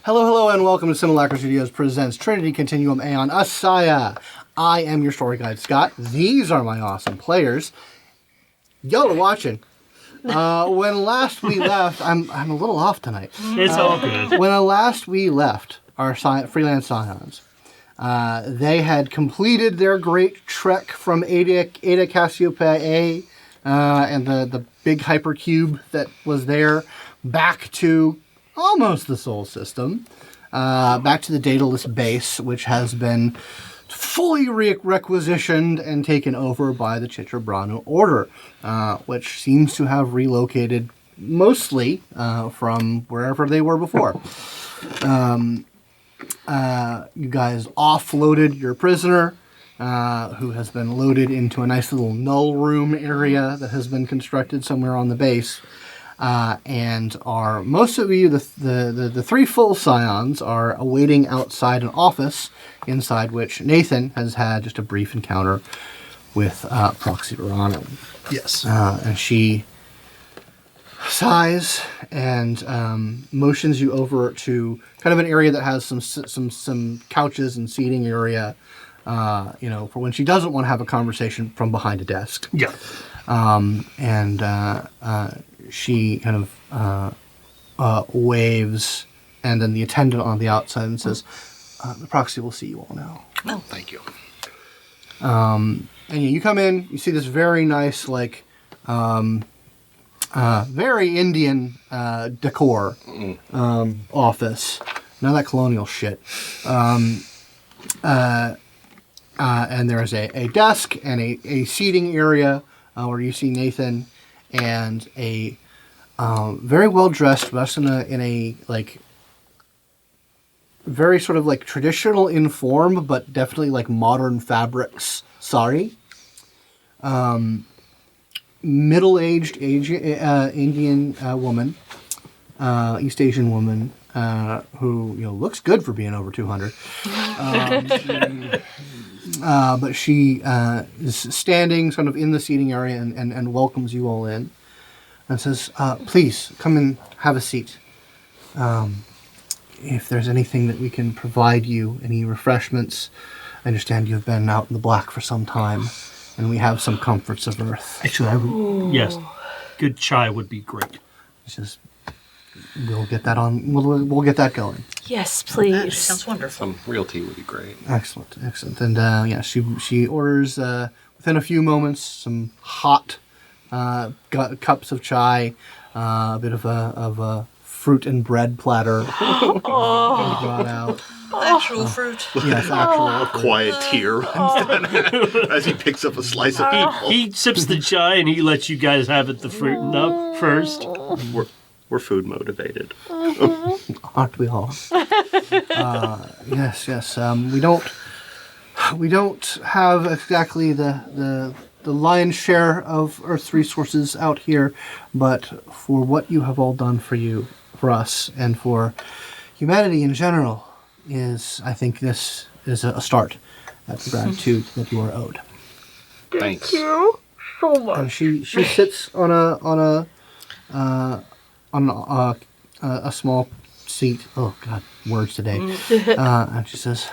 Hello, hello, and welcome to Simulacra Studios presents Trinity Continuum Aeon ASIYAH. I am your story guide, Scott. These are my awesome players. Y'all are watching. When last we left, I'm a little off tonight. It's all good. When last we left our freelance scions, they had completed their great trek from Ada Cassiopeia and the big hypercube that was there back to almost the Sol system, back to the Daedalus base, which has been fully requisitioned and taken over by the Chitrabranu Order, which seems to have relocated mostly from wherever they were before. You guys offloaded your prisoner, who has been loaded into a nice little null room area that has been constructed somewhere on the base. And are most of you, the three full scions, are awaiting outside an office inside which Nathan has had just a brief encounter with Proxy Verano. Yes. And she sighs and motions you over to kind of an area that has some couches and seating area, for when she doesn't want to have a conversation from behind a desk. Yeah. She kind of waves, and then the attendant on the outside and says, the proxy will see you all now. Oh, thank you. And you come in, you see this very nice, very Indian decor office. None of that colonial shit. And there's a desk and a seating area where you see Nathan and a very well dressed, dressed in a very sort of like traditional in form, but definitely like modern fabrics sari. Middle-aged Indian woman, East Asian woman, who looks good for being over 200. But she is standing sort of in the seating area and welcomes you all in and says, please come and have a seat. If there's anything that we can provide you, any refreshments, I understand you've been out in the black for some time, and we have some comforts of Earth. Actually, yes, good chai would be great. She says, we'll get that on. We'll get that going. Yes, please. That sounds wonderful. Some real tea would be great. Excellent. And she orders within a few moments some hot cups of chai, a bit of a fruit and bread platter. Brought out. Actual fruit. Yes, actual. A quiet tear runs down as he picks up a slice of apple. He sips the chai and he lets you guys have it the fruit up first. We're food motivated. Aren't we all? Yes. We don't have exactly the lion's share of Earth's resources out here, but for what you have all done for us, and for humanity in general, I think this is a start at the gratitude that you are owed. Thanks. Thank you so much. And she sits on a small seat. Oh God, words today. And she says,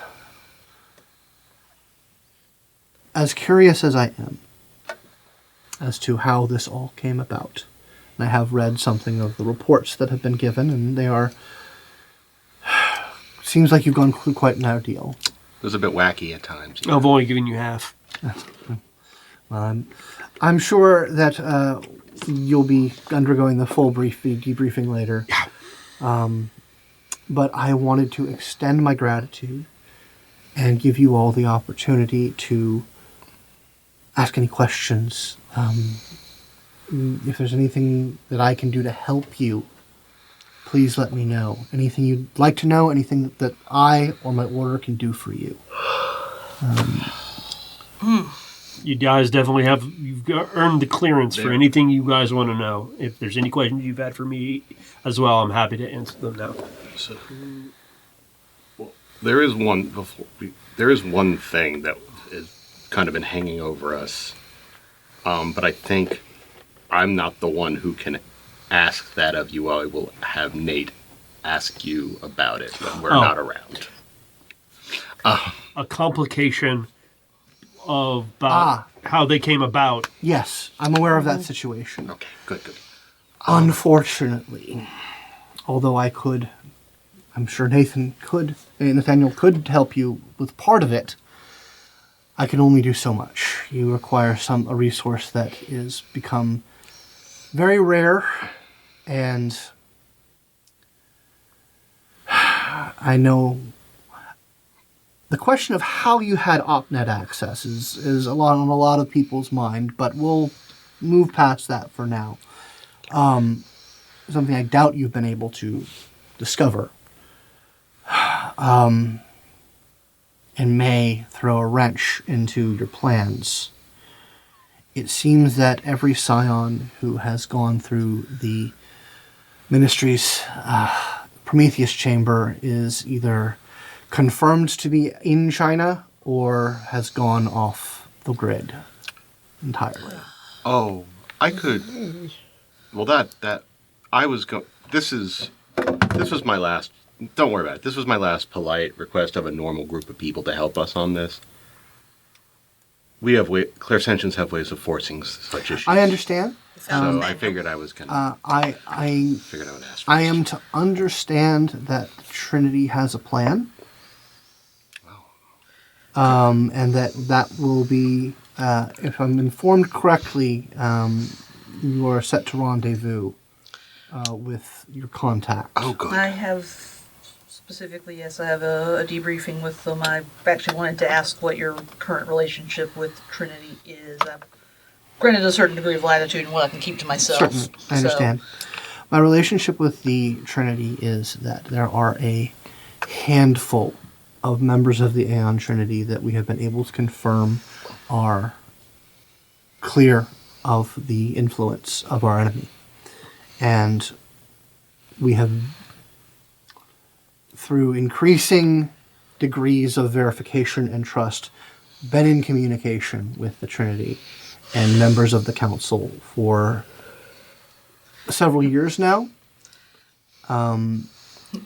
as curious as I am as to how this all came about, and I have read something of the reports that have been given, and they are. Seems like you've gone through quite an ordeal. It was a bit wacky at times. I've only given you half. I'm sure that you'll be undergoing the full debriefing later. Yeah. But I wanted to extend my gratitude and give you all the opportunity to ask any questions. If there's anything that I can do to help you, please let me know. Anything you'd like to know, anything that I or my order can do for you. You guys definitely you've earned the clearance for anything you guys want to know. If there's any questions you've had for me as well, I'm happy to answer them now. So, there is one thing that has kind of been hanging over us, but I think I'm not the one who can ask that of you. I will have Nate ask you about it when we're Oh. not around. A complication of about how they came about. Yes, I'm aware of that situation. Okay, good. Unfortunately, although I'm sure Nathaniel could help you with part of it, I can only do so much. You require a resource that is become very rare, and I know the question of how you had OpNet access is on a lot of people's mind, but we'll move past that for now. Something I doubt you've been able to discover. And may throw a wrench into your plans. It seems that every scion who has gone through the Ministry's Prometheus chamber is either confirmed to be in China or has gone off the grid entirely. Oh, I could. Well, that I was going. This was my last. Don't worry about it. This was my last polite request of a normal group of people to help us on this. We have Clairsentients have ways of forcing such issues. I understand. So I figured I was gonna. I Figured I would ask. I am to understand that Trinity has a plan. And that will be, if I'm informed correctly, you are set to rendezvous with your contact. Oh, good. I have specifically, yes, I have a debriefing with them. I actually wanted to ask what your current relationship with Trinity is. I'm granted a certain degree of latitude in what I can keep to myself. Certainly, I understand. My relationship with the Trinity is that there are a handful of members of the Aeon Trinity that we have been able to confirm are clear of the influence of our enemy. And we have, through increasing degrees of verification and trust, been in communication with the Trinity and members of the Council for several years now.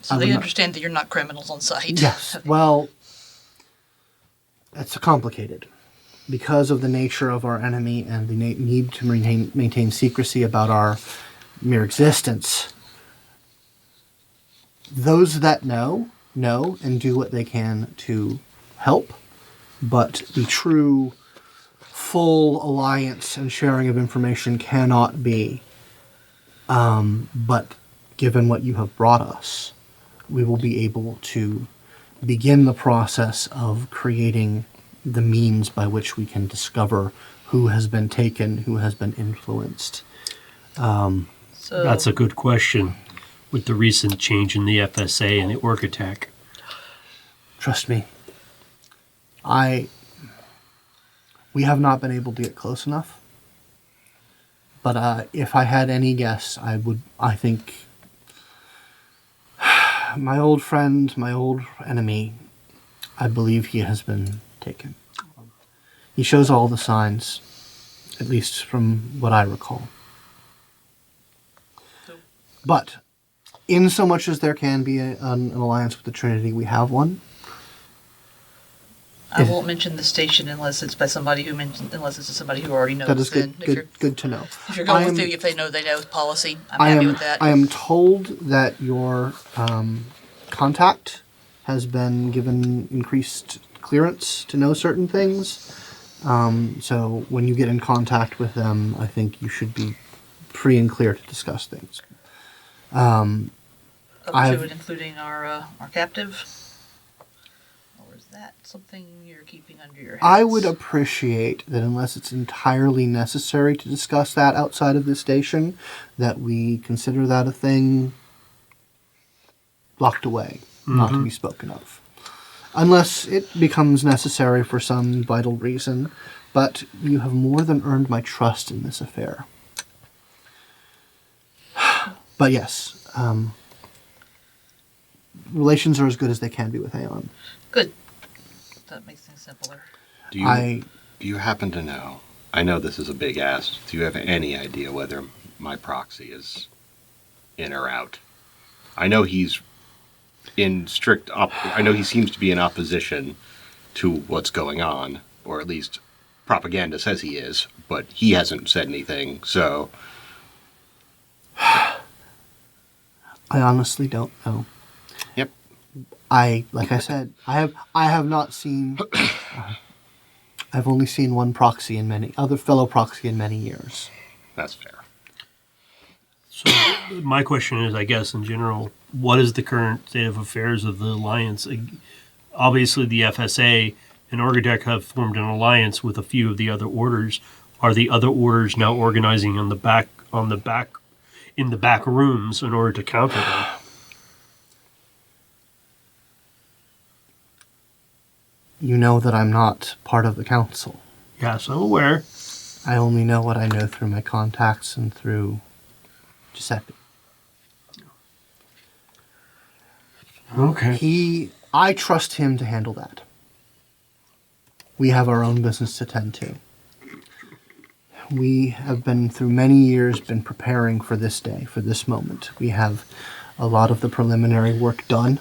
So they understand that you're not criminals on site. Yes. Well, it's complicated because of the nature of our enemy and the need to maintain secrecy about our mere existence. Those that know and do what they can to help, but the true full alliance and sharing of information cannot be. But given what you have brought us, we will be able to begin the process of creating the means by which we can discover who has been taken, who has been influenced. So That's a good question with the recent change in the FSA and the orc attack. Trust me, we have not been able to get close enough. But if I had any guess, I think my old friend, my old enemy, I believe he has been taken. He shows all the signs, at least from what I recall. But in so much as there can be an alliance with the Trinity, we have one. I won't mention the station unless it's somebody who already knows. That is Then good to know. If you're going through, if they know policy, I'm happy with that. I am told that your contact has been given increased clearance to know certain things. So when you get in contact with them, I think you should be free and clear to discuss things. Up to and including our captive. Or is that something you're keeping under your hands? I would appreciate that unless it's entirely necessary to discuss that outside of the station, that we consider that a thing locked away, not to be spoken of. Unless it becomes necessary for some vital reason, but you have more than earned my trust in this affair. But yes, relations are as good as they can be with Aeon. Good. That makes things simpler. Do you happen to know? I know this is a big ask. Do you have any idea whether my proxy is in or out? I know he's in I know he seems to be in opposition to what's going on, or at least propaganda says he is, but he hasn't said anything, so... I honestly don't know. Yep. Like I said, I have not seen. I've only seen one fellow proxy in many years. That's fair. So my question is, I guess, in general, what is the current state of affairs of the alliance? Obviously, the FSA and Orgadec have formed an alliance with a few of the other orders. Are the other orders now organizing in the back rooms in order to counter them? You know that I'm not part of the council. Yes, I'm aware. I only know what I know through my contacts and through Giuseppe. Okay. I trust him to handle that. We have our own business to tend to. We have been through many years been preparing for this day, for this moment. We have a lot of the preliminary work done,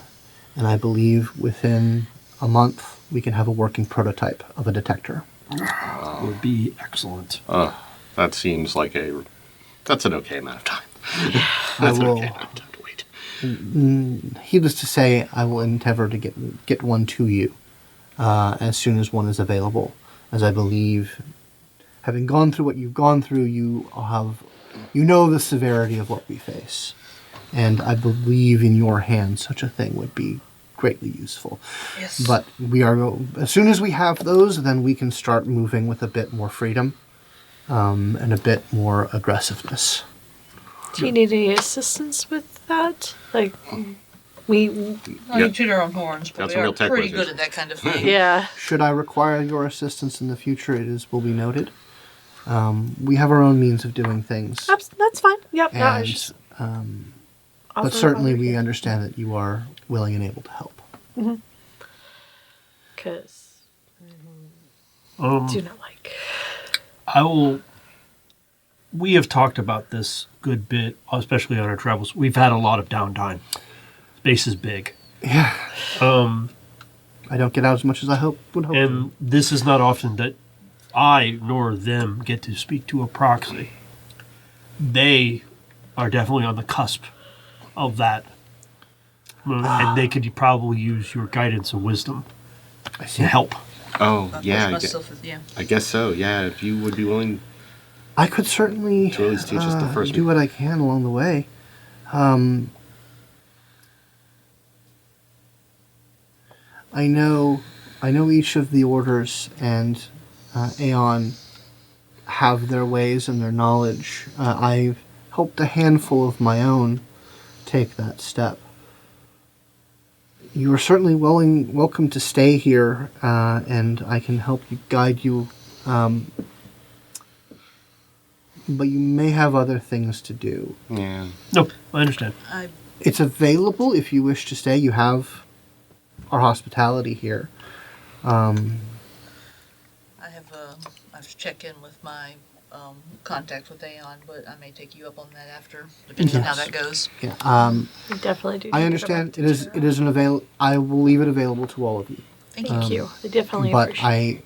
and I believe within a month we can have a working prototype of a detector. Would be excellent. That seems like that's an okay amount of time. I will, okay amount of time to wait. needless to say, I will endeavor to get one to you as soon as one is available, as I believe, having gone through what you've gone through, you know the severity of what we face, and I believe in your hands such a thing would be greatly useful. Yes. But as soon as we have those, then we can start moving with a bit more freedom and a bit more aggressiveness. Do you need any assistance with that? Like, we... You toot our own horns, but Got we some are real tech pretty wizards. good at that kind of thing. Yeah. Should I require your assistance in the future, will be noted. We have our own means of doing things. That's fine. Yep. No, I was And, just but certainly we understand that you are willing and able to help. Because Um, do not like... We have talked about this good bit, especially on our travels. We've had a lot of downtime. Space is big. Yeah. I don't get out as much as I would hope to. And this is not often that I nor them get to speak to a proxy. They are definitely on the cusp of that. And they could probably use your guidance and wisdom to help. Oh, yeah. Yeah. I guess so, yeah. If you would be willing I could certainly to at least teach us the first do what I can along the way. I know each of the orders and Aeon have their ways and their knowledge. I've helped a handful of my own take that step. You are certainly welcome to stay here, and I can help you guide you. But you may have other things to do. Yeah. Nope, I understand. It's available if you wish to stay. You have our hospitality here. I have to check in with my contact with Aeon, but I may take you up on that after, depending on how Yes. that goes. Yeah. We definitely do. I need to go understand. back It is. to- It is an avail. I will leave it available to all of you. Thank you. Thank you. I definitely But appreciate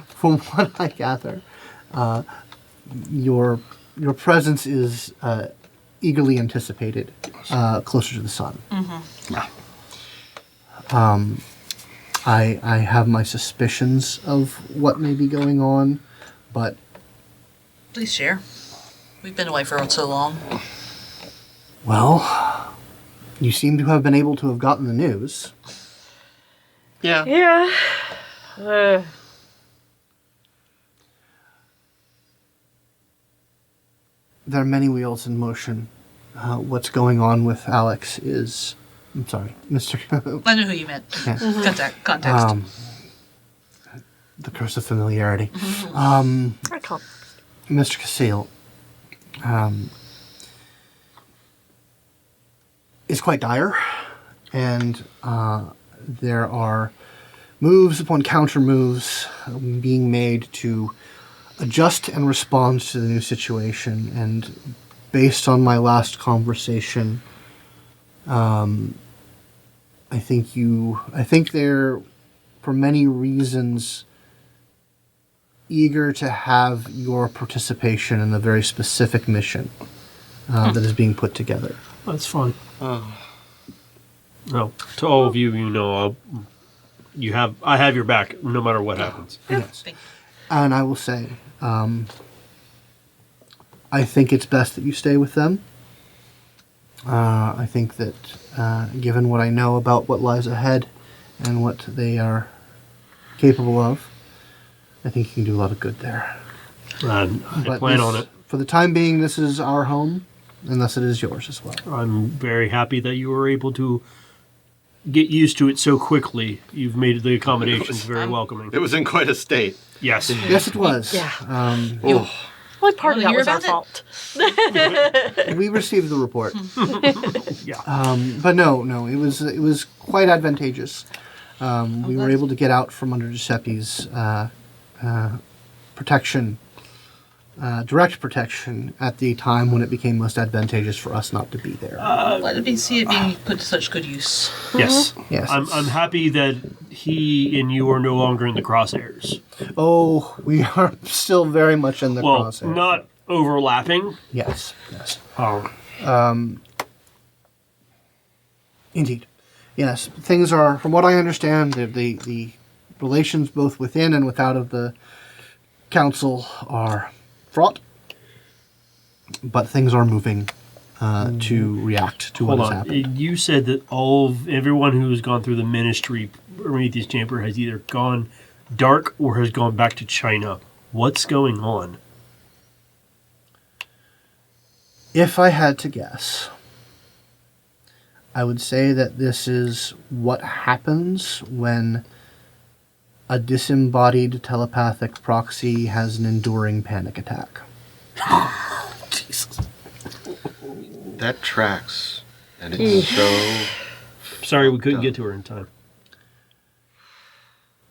from what I gather, your presence is eagerly anticipated closer to the sun. I have my suspicions of what may be going on, but Please share. We've been away for so long. well, you seem to have been able to have gotten the news. Yeah. Yeah. There are many wheels in motion. What's going on with Alex is... I'm sorry, Mr. I knew who you meant. Yeah. Context. The curse of familiarity. I call Mr. Cassile is quite dire, and there are moves upon counter moves being made to adjust and respond to the new situation. And based on my last conversation I think they're, for many reasons, eager to have your participation in the very specific mission that is being put together. That's fine. No, to all of you, I have your back no matter what happens. Yes. Thank you. And I will say, I think it's best that you stay with them. I think that given what I know about what lies ahead and what they are capable of, I think you can do a lot of good there. I plan on it. For the time being, this is our home, and thus it is yours as well. I'm very happy that you were able to get used to it so quickly. You've made the accommodations very welcoming. It was in quite a state. Yes. Yes, it was. Yeah. You Well, part of that wanna was hear our about fault. We received the report. Yeah. But no, it was quite advantageous. We were able to get out from under Giuseppe's protection, direct protection, at the time when it became most advantageous for us not to be there. Let me see it being put to such good use. Yes. Yes. I'm happy that he and you are no longer in the crosshairs. Oh, we are still very much in the Well, crosshair. not overlapping. Yes. Oh. Indeed. Yes, things are, from what I understand, the relations both within and without of the council are fraught, but things are moving to react to Hold what has on. happened. You said that everyone who has gone through the ministry Prometheus chamber has either gone dark or has gone back to China. What's going on? If I had to guess, I would say that this is what happens when a disembodied telepathic proxy has an enduring panic attack. Jesus. That tracks. And it's so... Sorry we couldn't get to her in time.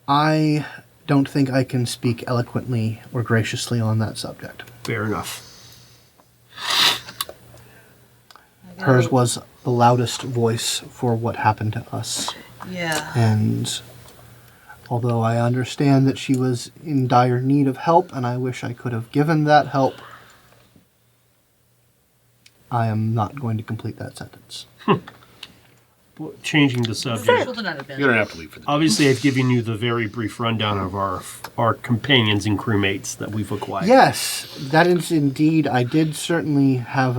I don't think I can speak eloquently or graciously on that subject. Fair enough. Hers was the loudest voice for what happened to us. Yeah. And although I understand that she was in dire need of help, and I wish I could have given that help, I am not going to complete that sentence. Well, changing the Well, subject. then I'd have been. You don't have to leave for the... Obviously, I've given you the very brief rundown of our companions and crewmates that we've acquired. Yes, that is indeed. I did certainly have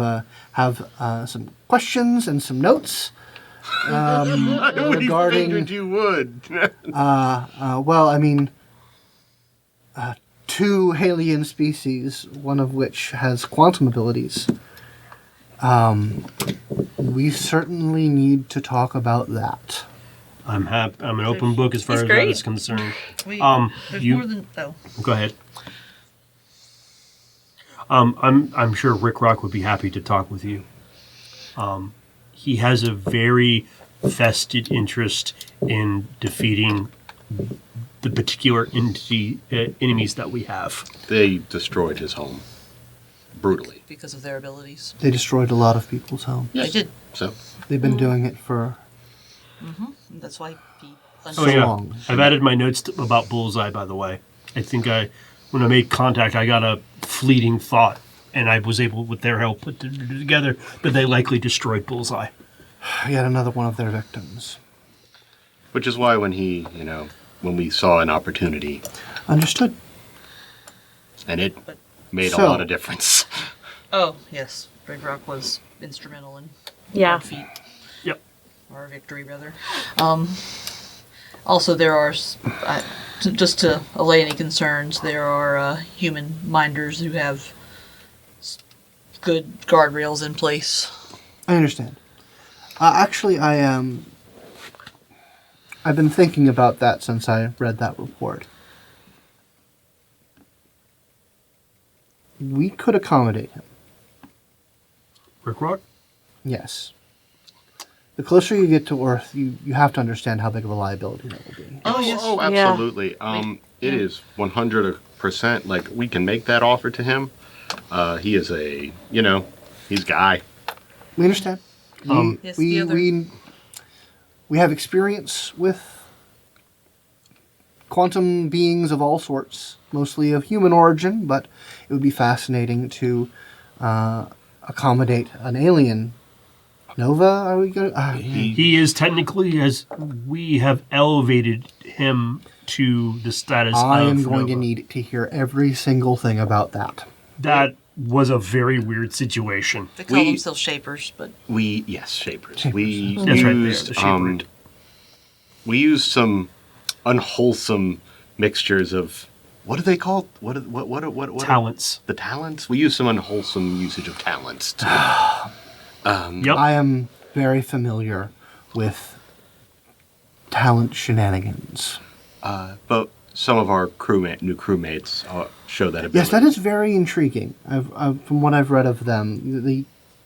some questions and some notes We regarding. figured you would. Well, I mean, two alien species, one of which has quantum abilities. We certainly need to talk about that. I'm an open book as far He's as that great. is concerned. Wait, there's you- more than. Oh. Go ahead. I'm sure Rick Rock would be happy to talk with you. He has a very vested interest in defeating the particular enemies that we have. They destroyed his home. Brutally. Because of their abilities. They destroyed a lot of people's homes. They did. So, They've been doing it for That's why he. Oh yeah, long. I've added my notes about Bullseye. By the way, I think when I made contact, I got a fleeting thought, and I was able, with their help, put it together. But they likely destroyed Bullseye. yet another one of their victims. which is why when when we saw an opportunity, Understood. and it But- made a So- lot of difference. Oh, yes. Big Rock was instrumental in Yeah. our defeat. Yep. Our victory, rather. Also, there are, just to allay any concerns, there are human minders who have good guardrails in place. I understand. Actually, I've been thinking about that since I read that report. We could accommodate him. Rick Rock? Yes. The closer you get to Earth, you have to understand how big of a liability that will be. Oh, yes. Oh, Yeah. absolutely. It is 100%. Like, we can make that offer to him. He is he's Guy. We understand. Yes, the other- We have experience with quantum beings of all sorts, mostly of human origin, but it would be fascinating to accommodate an alien. Nova, are we going to... He is technically, as we have elevated him to the status I of am going to Nova. need to hear every single thing about that. That was a very weird situation. They call We- themselves shapers, but Yes, shapers. We That's right, they are used the shaper. we used some unwholesome mixtures of what are they called? What Talents. the talents? We used some unwholesome usage of talents. Yep. I am very familiar with talent shenanigans. But some of our new crewmates show that ability. Yes, that is very intriguing. From what I've read of them, the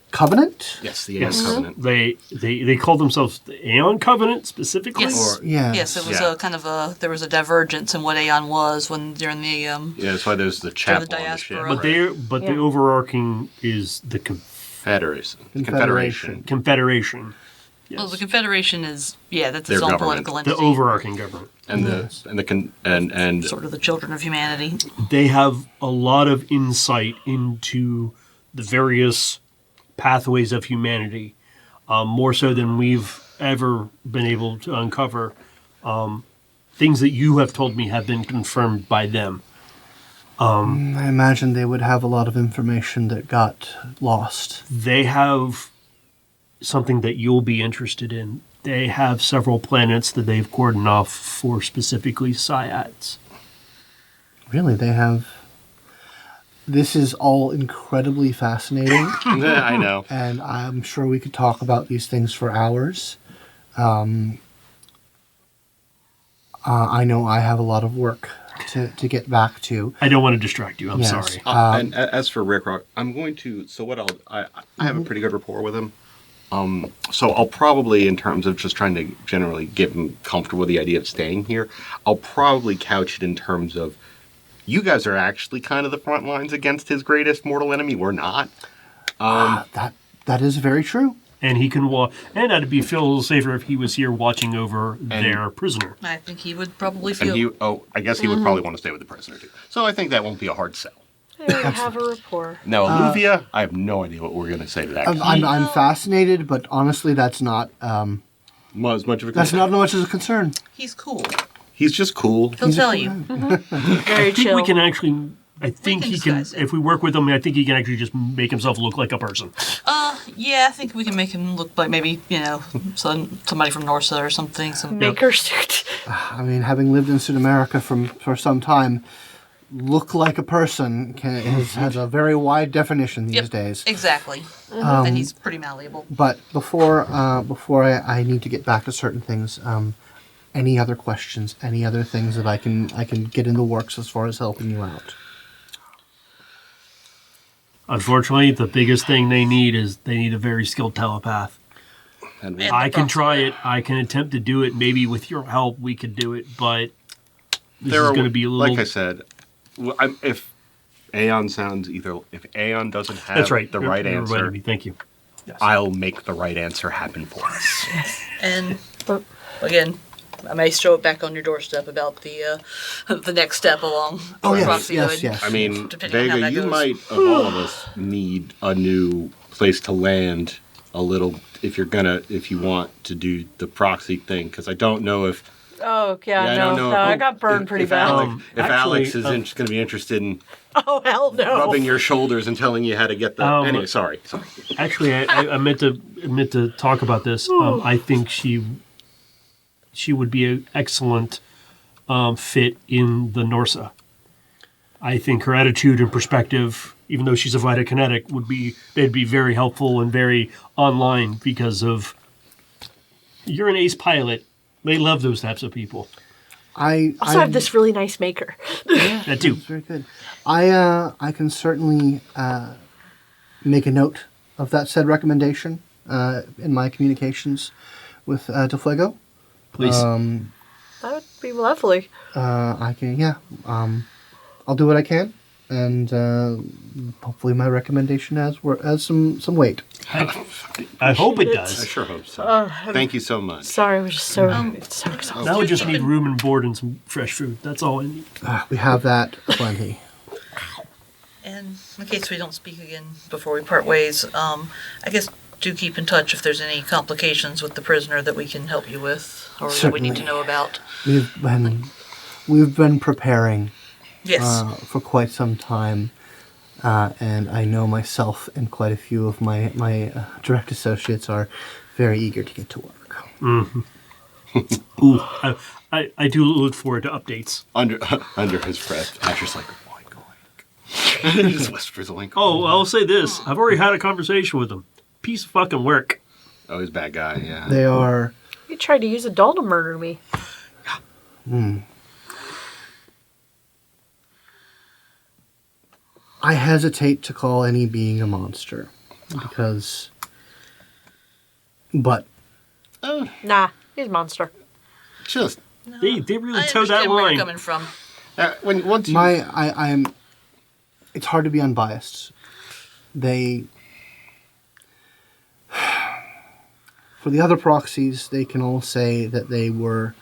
Covenant. Yes, the Yes. Covenant. They call themselves the Aeon Covenant specifically. yes, Yes. yes, it was Yeah. a kind of there was a divergence in what Aeon was when during the Yeah, that's why there's the chapel on the ship. diaspora. But the Yeah. overarching is the Confederation. Confederation. Yes. Well, the Confederation is that's Their its own government. political The entity. overarching government. And Sort of the children of humanity. They have a lot of insight into the various pathways of humanity, more so than we've ever been able to uncover. Things that you have told me have been confirmed by them. I imagine they would have a lot of information that got lost. They have something that you'll be interested in. They have several planets that they've cordoned off for specifically Psiads. Really, they have... This is all incredibly fascinating, I know. and I'm sure we could talk about these things for hours. I know I have a lot of work to get back to. I don't want to distract you. I'm Yes. sorry. And as for Rick Rock, I'm going to. So what I have a pretty good rapport with him. So I'll probably, in terms of just trying to generally get him comfortable with the idea of staying here, I'll probably couch it in terms of you guys are actually kind of the front lines against his greatest mortal enemy. We're not. That is very true. And he can and I'd feel a little safer if he was here watching over their prisoner. I think he would probably And feel. I guess he would probably want to stay with the prisoner too. So I think that won't be a hard sell. They already have a rapport. Now, Olivia, I have no idea what we're going to say to that. I'm fascinated, but honestly, that's not As much of a that's not much as a concern. He's cool. He's just cool. He'll tell you. Very I think chill. we can actually. I think can he can. disguise it. If we work with him, I think he can actually just make himself look like a person. Yeah, I think we can make him look like maybe somebody from Norsa or something. Maker suit. I mean, having lived in South America for some time, look like a person has a very wide definition these Yep, days. exactly. And he's pretty malleable. But before I need to get back to certain things, any other questions? Any other things that I can get in the works as far as helping you out? Unfortunately, the biggest thing they need a very skilled telepath. And And I the can try proxy. it. I can attempt to do it. Maybe with your help, we could do it. But this there is are going to be a little. like I said, if Aeon doesn't have That's right. the right You reminded answer, me. Thank you. I'll make the right answer happen for us. And again, I may throw it back on your doorstep about the next step along. Oh, yes, Proxyhood. yes. I mean, Depending on how Vega, that you goes. might, of all of us, need a new place to land a little if you want to do the proxy thing, because I don't know if Oh, yeah, I no. don't know No, if- I got burned if- pretty if bad. Alex, if Alex actually, is going to be interested in Oh, hell no. rubbing your shoulders and telling you how to get the. Anyway, sorry. Actually, I meant to talk about this. I think she would be an excellent fit in the Norsa. I think her attitude and perspective, even though she's a Vitakinetic, they'd be very helpful and very online because of you're an ace pilot. They love those types of people. I have this really nice maker. That too. That's very good. I can certainly make a note of that said recommendation in my communications with De Fuego. Please. That would be lovely. I can, yeah. I'll do what I can. and hopefully my recommendation has some weight. I hope it I does. sure hope so. Thank you so much. Sorry, we're just so exhausted. Now we just need room and board and some fresh food. That's all I need. We have that plenty. And in case we don't speak again before we part ways, I guess do keep in touch if there's any complications with the prisoner that we can help you with, or that we need to Certainly. know about. We've been preparing Yes. for quite some time, and I know myself and quite a few of my direct associates are very eager to get to work. Ooh, I do look forward to updates. Under his breath, Asher's like, oink, oink. And he just whispers oink. Oh, oink. I'll say this. I've already had a conversation with him. Piece of fucking work. Oh, he's a bad guy, yeah. They are. You tried to use a doll to murder me. I hesitate to call any being a monster because, but Nah, he's a monster. just They really I toe that understand where line. you're coming from. once you I am. It's hard to be unbiased. For the other proxies, they can all say that they were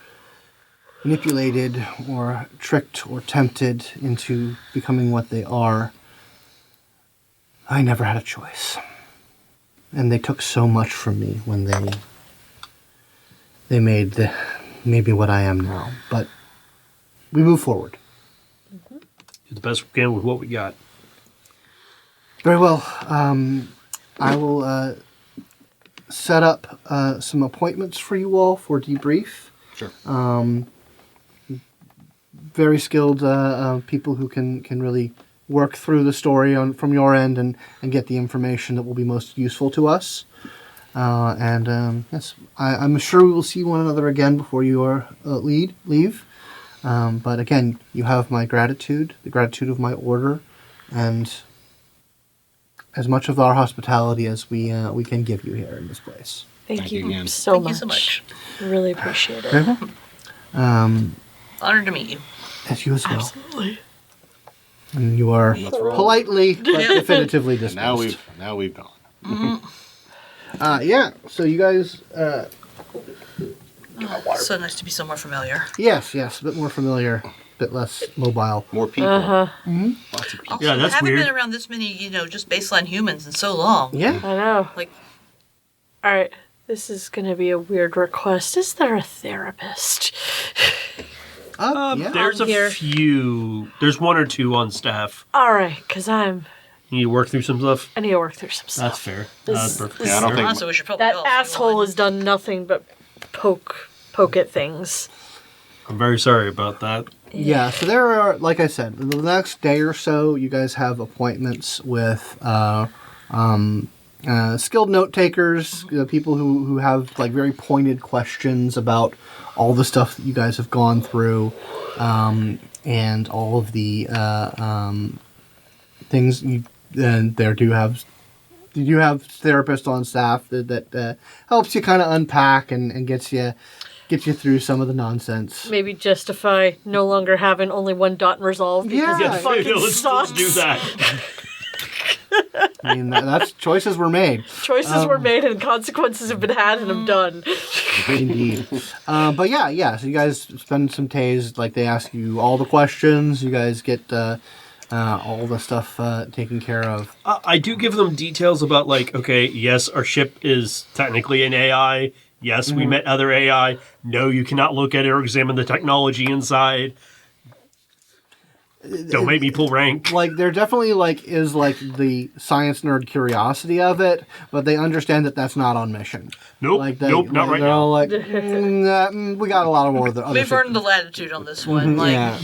manipulated or tricked or tempted into becoming what they are. I never had a choice. And they took so much from me when they made maybe what I am now. But we move forward. Do the best we can with what we got. Very well. I will set up some appointments for you all for debrief. Sure. Very skilled people who can really work through the story from your end and get the information that will be most useful to us. Yes, I'm sure we will see one another again before you are leave. But again, you have my gratitude, the gratitude of my order, and as much of our hospitality as we can give you here in this place. Thank you you again. so Thank much. you so much. Really appreciate it. Very well. Honored to meet you. As you as well. Absolutely. And you are Let's roll. politely but definitively dismissed. Now we've gone. Yeah. So you guys, So nice to be somewhere familiar. yes, a bit more familiar, a bit less mobile. More people. Uh-huh. Lots of people. Also, Yeah, that's I haven't weird. been around this many, just baseline humans in so long. Yeah. I know. Like, All right. This is going to be a weird request. Is there a therapist? Yeah. There's I'm here. a few. There's one or two on staff. All right, because You need to work through some stuff. I need to work through some stuff. That's fair. This- That's perfect. this- Yeah, I don't think honestly, we should probably That all see asshole one. has done nothing but poke at things. I'm very sorry about that. Yeah, so there are, like I said, the next day or so, you guys have appointments with skilled note takers, people who have like very pointed questions about all the stuff that you guys have gone through, and all of the things. And you do have therapists on staff that helps you kind of unpack and gets you through some of the nonsense. Maybe justify no longer having only one dot and resolve because Yeah. it fucking let's sucks. do that. I mean, that's choices were made. Choices were made and consequences have been had and I'm done. Indeed. But yeah. So you guys spend some days, like they ask you all the questions. You guys get all the stuff taken care of. I do give them details about, like, okay, yes, our ship is technically an AI. Yes, we met other AI. No, you cannot look at it or examine the technology inside. Don't make me pull rank. Like there definitely is the science nerd curiosity of it, but they understand that that's not on mission. Nope, Like nope, not right they're now. all like, we got a lot of more other We've shit." earned the latitude on this one. Like, Yeah.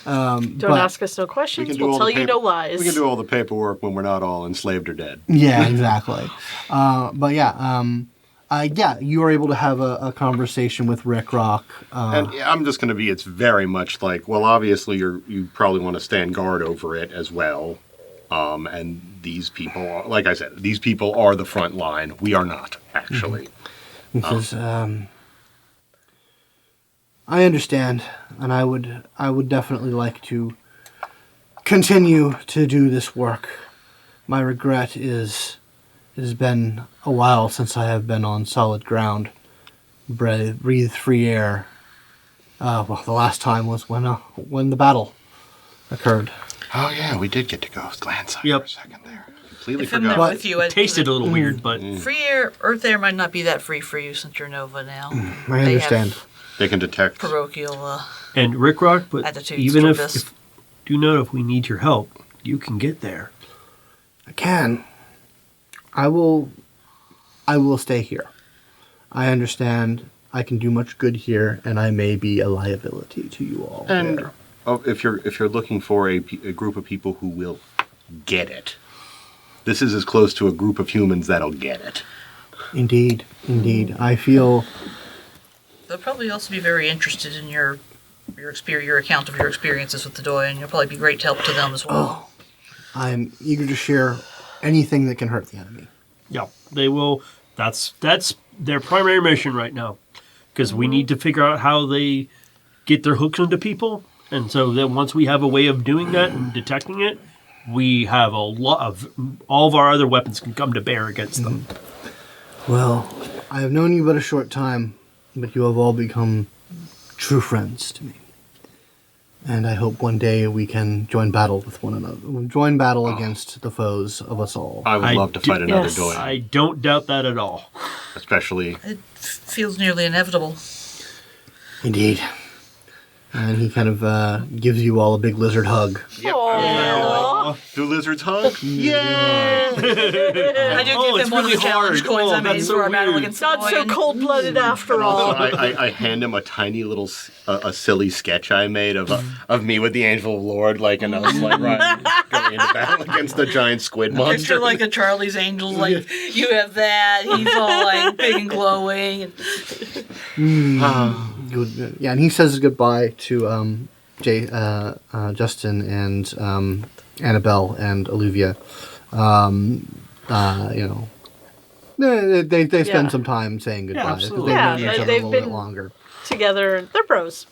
Don't But- ask us no questions, We can do we'll all tell the you paper- no lies. We can do all the paperwork when we're not all enslaved or dead. Yeah, exactly. But yeah, you were able to have a conversation with Rick Rock. And yeah, I'm just going to be, it's very much like, well, obviously you probably want to stand guard over it as well. And these people, like I said, these people are the front line. We are not, actually. He says, I understand, and I would definitely like to continue to do this work. My regret is it has been a while since I have been on solid ground, breathed free air. Well, the last time was when the battle occurred. Oh yeah, we did get to go glance for Yep. a second there. Completely If I'm there forgot. with you, I'd Tasted a little weird, but free air, Earth air might not be that free for you since you're Nova now. I understand. They can detect. Parochial. and Rick Rock, but Attitudes even toward if, this. if do know if we need your help, you can get there. I can. I will stay here. I understand I can do much good here, and I may be a liability to you all. And there. if you're looking for a group of people who will get it, this is as close to a group of humans that'll get it. Indeed. I feel They'll probably also be very interested in your account of your experiences with the Doi, and you'll probably be great help to them as well. I'm eager to share anything that can hurt the enemy. Yeah, they will. That's their primary mission right now, because we need to figure out how they get their hooks into people, and so then once we have a way of doing that and detecting it, we have a lot of all of our other weapons can come to bear against them. Well, I have known you but a short time, but you have all become true friends to me. And I hope one day we can join battle with one another. Join battle against the foes of us all. I would love to fight another yes. Doi, I don't doubt that at all. especially. It feels nearly inevitable. Indeed. And he kind of gives you all a big lizard hug. Aw. Do lizards hug? Yay! I do give it's him one really of the challenge hard. coins Oh, I made that's for so our battle weird. against the Not Doi, so and cold-blooded after all. I hand him a tiny little, a silly sketch I made of me with the Angel of Lord, like, and I was like, right, going into battle against the giant squid Picture monster. like a Charlie's Angels, like you have that. He's all like big and glowing. And Good. Yeah, and he says goodbye to Justin and Annabelle and Olivia. They spend Yeah. some time saying goodbye because absolutely. they've Yeah, known each other a they've little bit been- longer. Together, they're bros.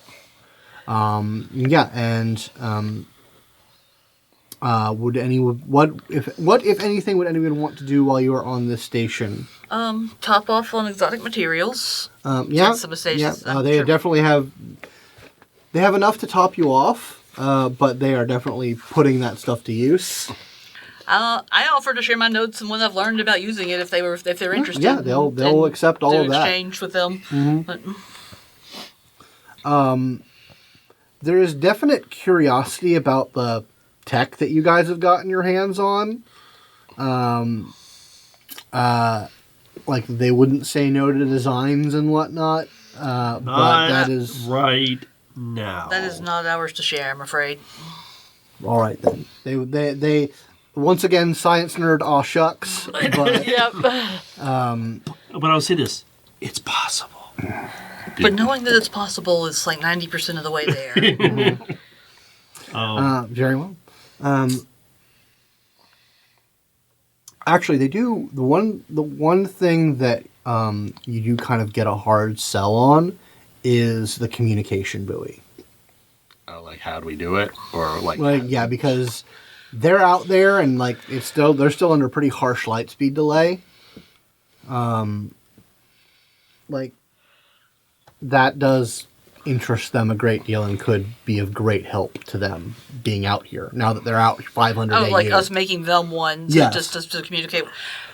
Yeah, and would anyone what if anything would anyone want to do while you are on this station? top off on exotic materials. Yeah, Some stations, yeah. I'm They sure. definitely have. They have enough to top you off, but they are definitely putting that stuff to use. I offer to share my notes and what I've learned about using it if they're interested. Yeah, they'll and accept all do of that. exchange with them. But, There is definite curiosity about the tech that you guys have gotten your hands on. Like they wouldn't say no to designs and whatnot, but that is right now. that is not ours to share, I'm afraid. all right. Then they once again science nerd. Aw shucks, but Yep. But I'll say this: it's possible. But knowing that it's possible is like 90% of the way there. very well. Actually, they do the one thing that you do kind of get a hard sell on is the communication buoy. Like, how do we do it? Or like, Like, yeah, because they're out there and like they're still under pretty harsh light speed delay. Like that does interest them a great deal and could be of great help to them being out here now that they're out 500 Oh, like AU. us making them one to, Yes. just to communicate.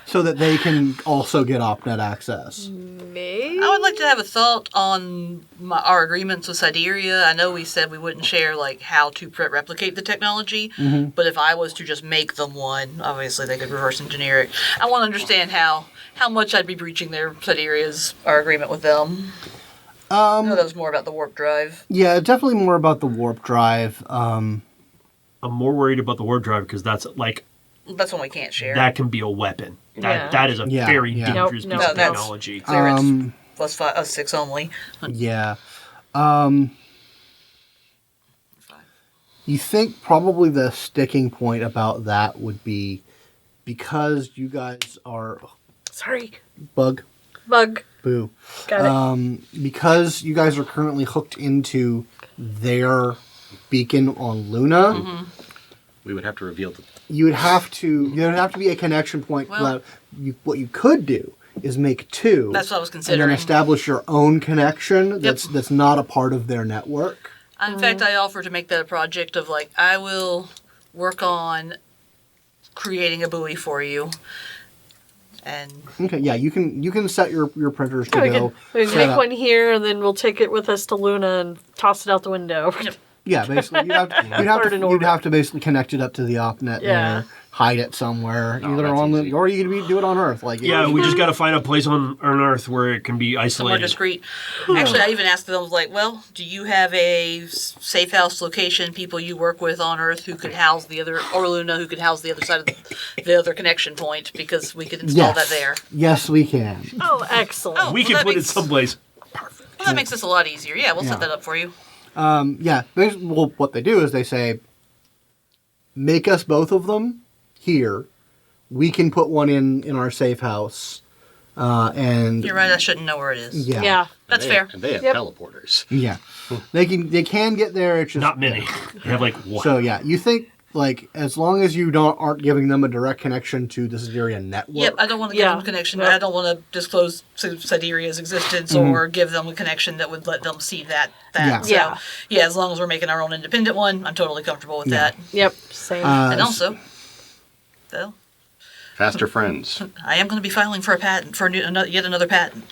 So that they can also get OpNet access. Me? I would like to have a thought on our agreements with Siberia. I know we said we wouldn't share like how to replicate the technology, but if I was to just make them one, obviously they could reverse engineer it. I want to understand how much I'd be breaching our agreement with them. I know that was more about the warp drive. Yeah, definitely more about the warp drive. I'm more worried about the warp drive because that's like That's one we can't share. that can be a weapon. Yeah. That is a Yeah, very yeah. dangerous Nope, piece no, of that's- technology. Clearance plus us 6 only. Yeah. You think probably the sticking point about that would be because you guys are Sorry. bug. Boo. Got it. Because you guys are currently hooked into their beacon on Luna, We would have to reveal the... You'd have to be a connection point. Well- What you could do is make two. That's what I was And considering. then establish your own connection that's not a part of their network. In fact, I offer to make that a project of like, I will work on creating a buoy for you. And Okay, yeah, you can set your printers to We go. can set make up. one here, and then we'll take it with us to Luna and toss it out the window. Yeah, basically, you'd have to basically connect it up to the OpNet Yeah. there, hide it somewhere, either that's on easy. or you could do it on Earth. Like Yeah, we just got to find a place on Earth where it can be somewhere isolated. discreet. Actually, I even asked them, I was like, well, do you have a safe house location, people you work with on Earth who could house the other, or Luna who could house the other side of the other connection point, because we could install that there. Yes, we can. Oh, excellent. Oh. We Well, can that put it makes- someplace. Well, that makes this a lot easier. Yeah, we'll Yeah. set that up for you. Yeah, well, what they do is they say, make us both of them here. We can put one in our safe house, and You're right, I shouldn't know where it is. yeah, Yeah. That's fair. And they have Yep. teleporters. yeah, they can get there. It's just Not many. They have like one. So yeah, you think like as long as you aren't giving them a direct connection to the Siderean network. Yep, I don't want to give Yeah. them a connection. Yep. I don't want to disclose Sideria's existence or give them a connection that would let them see that. Yeah. So, Yeah. yeah, as long as we're making our own independent one, I'm totally comfortable with that. Yep, same. And also, though, Faster friends. I am going to be filing for a patent, for yet another patent.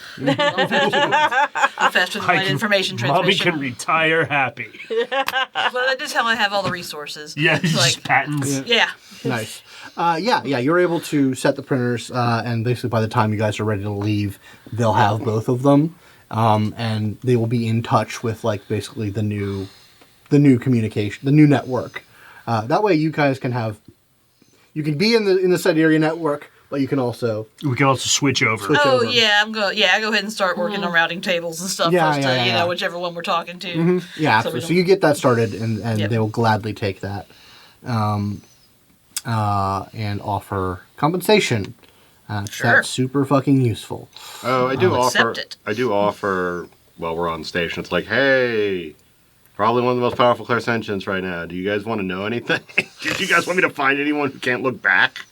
Faster than light information Mommy transmission. can retire happy. But that is how I have all the resources. Yeah, It's just like, patents. yeah. Nice. Yeah, you're able to set the printers, and basically by the time you guys are ready to leave, they'll have both of them, and they will be in touch with like basically the new communication, the new network. That way, you guys can be in the Siderean network, but you can also We can also switch over. Switch Oh over. yeah, I go ahead and start working on routing tables and stuff Yeah, first yeah, to, yeah, you yeah. know, whichever one we're talking to. yeah. So we absolutely. So don't- you get that started, and Yep. they will gladly take that, and offer compensation. Sure. That's super fucking useful. Oh, I do I'll offer. accept it. I do offer. While we're on station, it's like, hey, probably one of the most powerful clairsentients right now. Do you guys want to know anything? Do you guys want me to find anyone who can't look back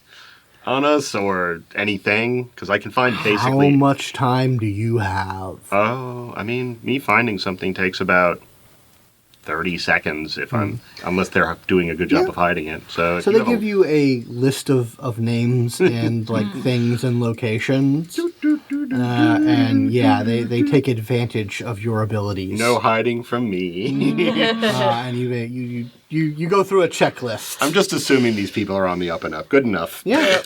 on us or anything? Because I can find basically. How much time do you have? Oh, I mean, me finding something takes about 30 seconds if unless they're doing a good job Yeah. of hiding it. So, So they give you a list of names and like things and locations, and yeah, they take advantage of your abilities. no hiding from me. And you go through a checklist. I'm just assuming these people are on the up and up. Good enough. Yeah,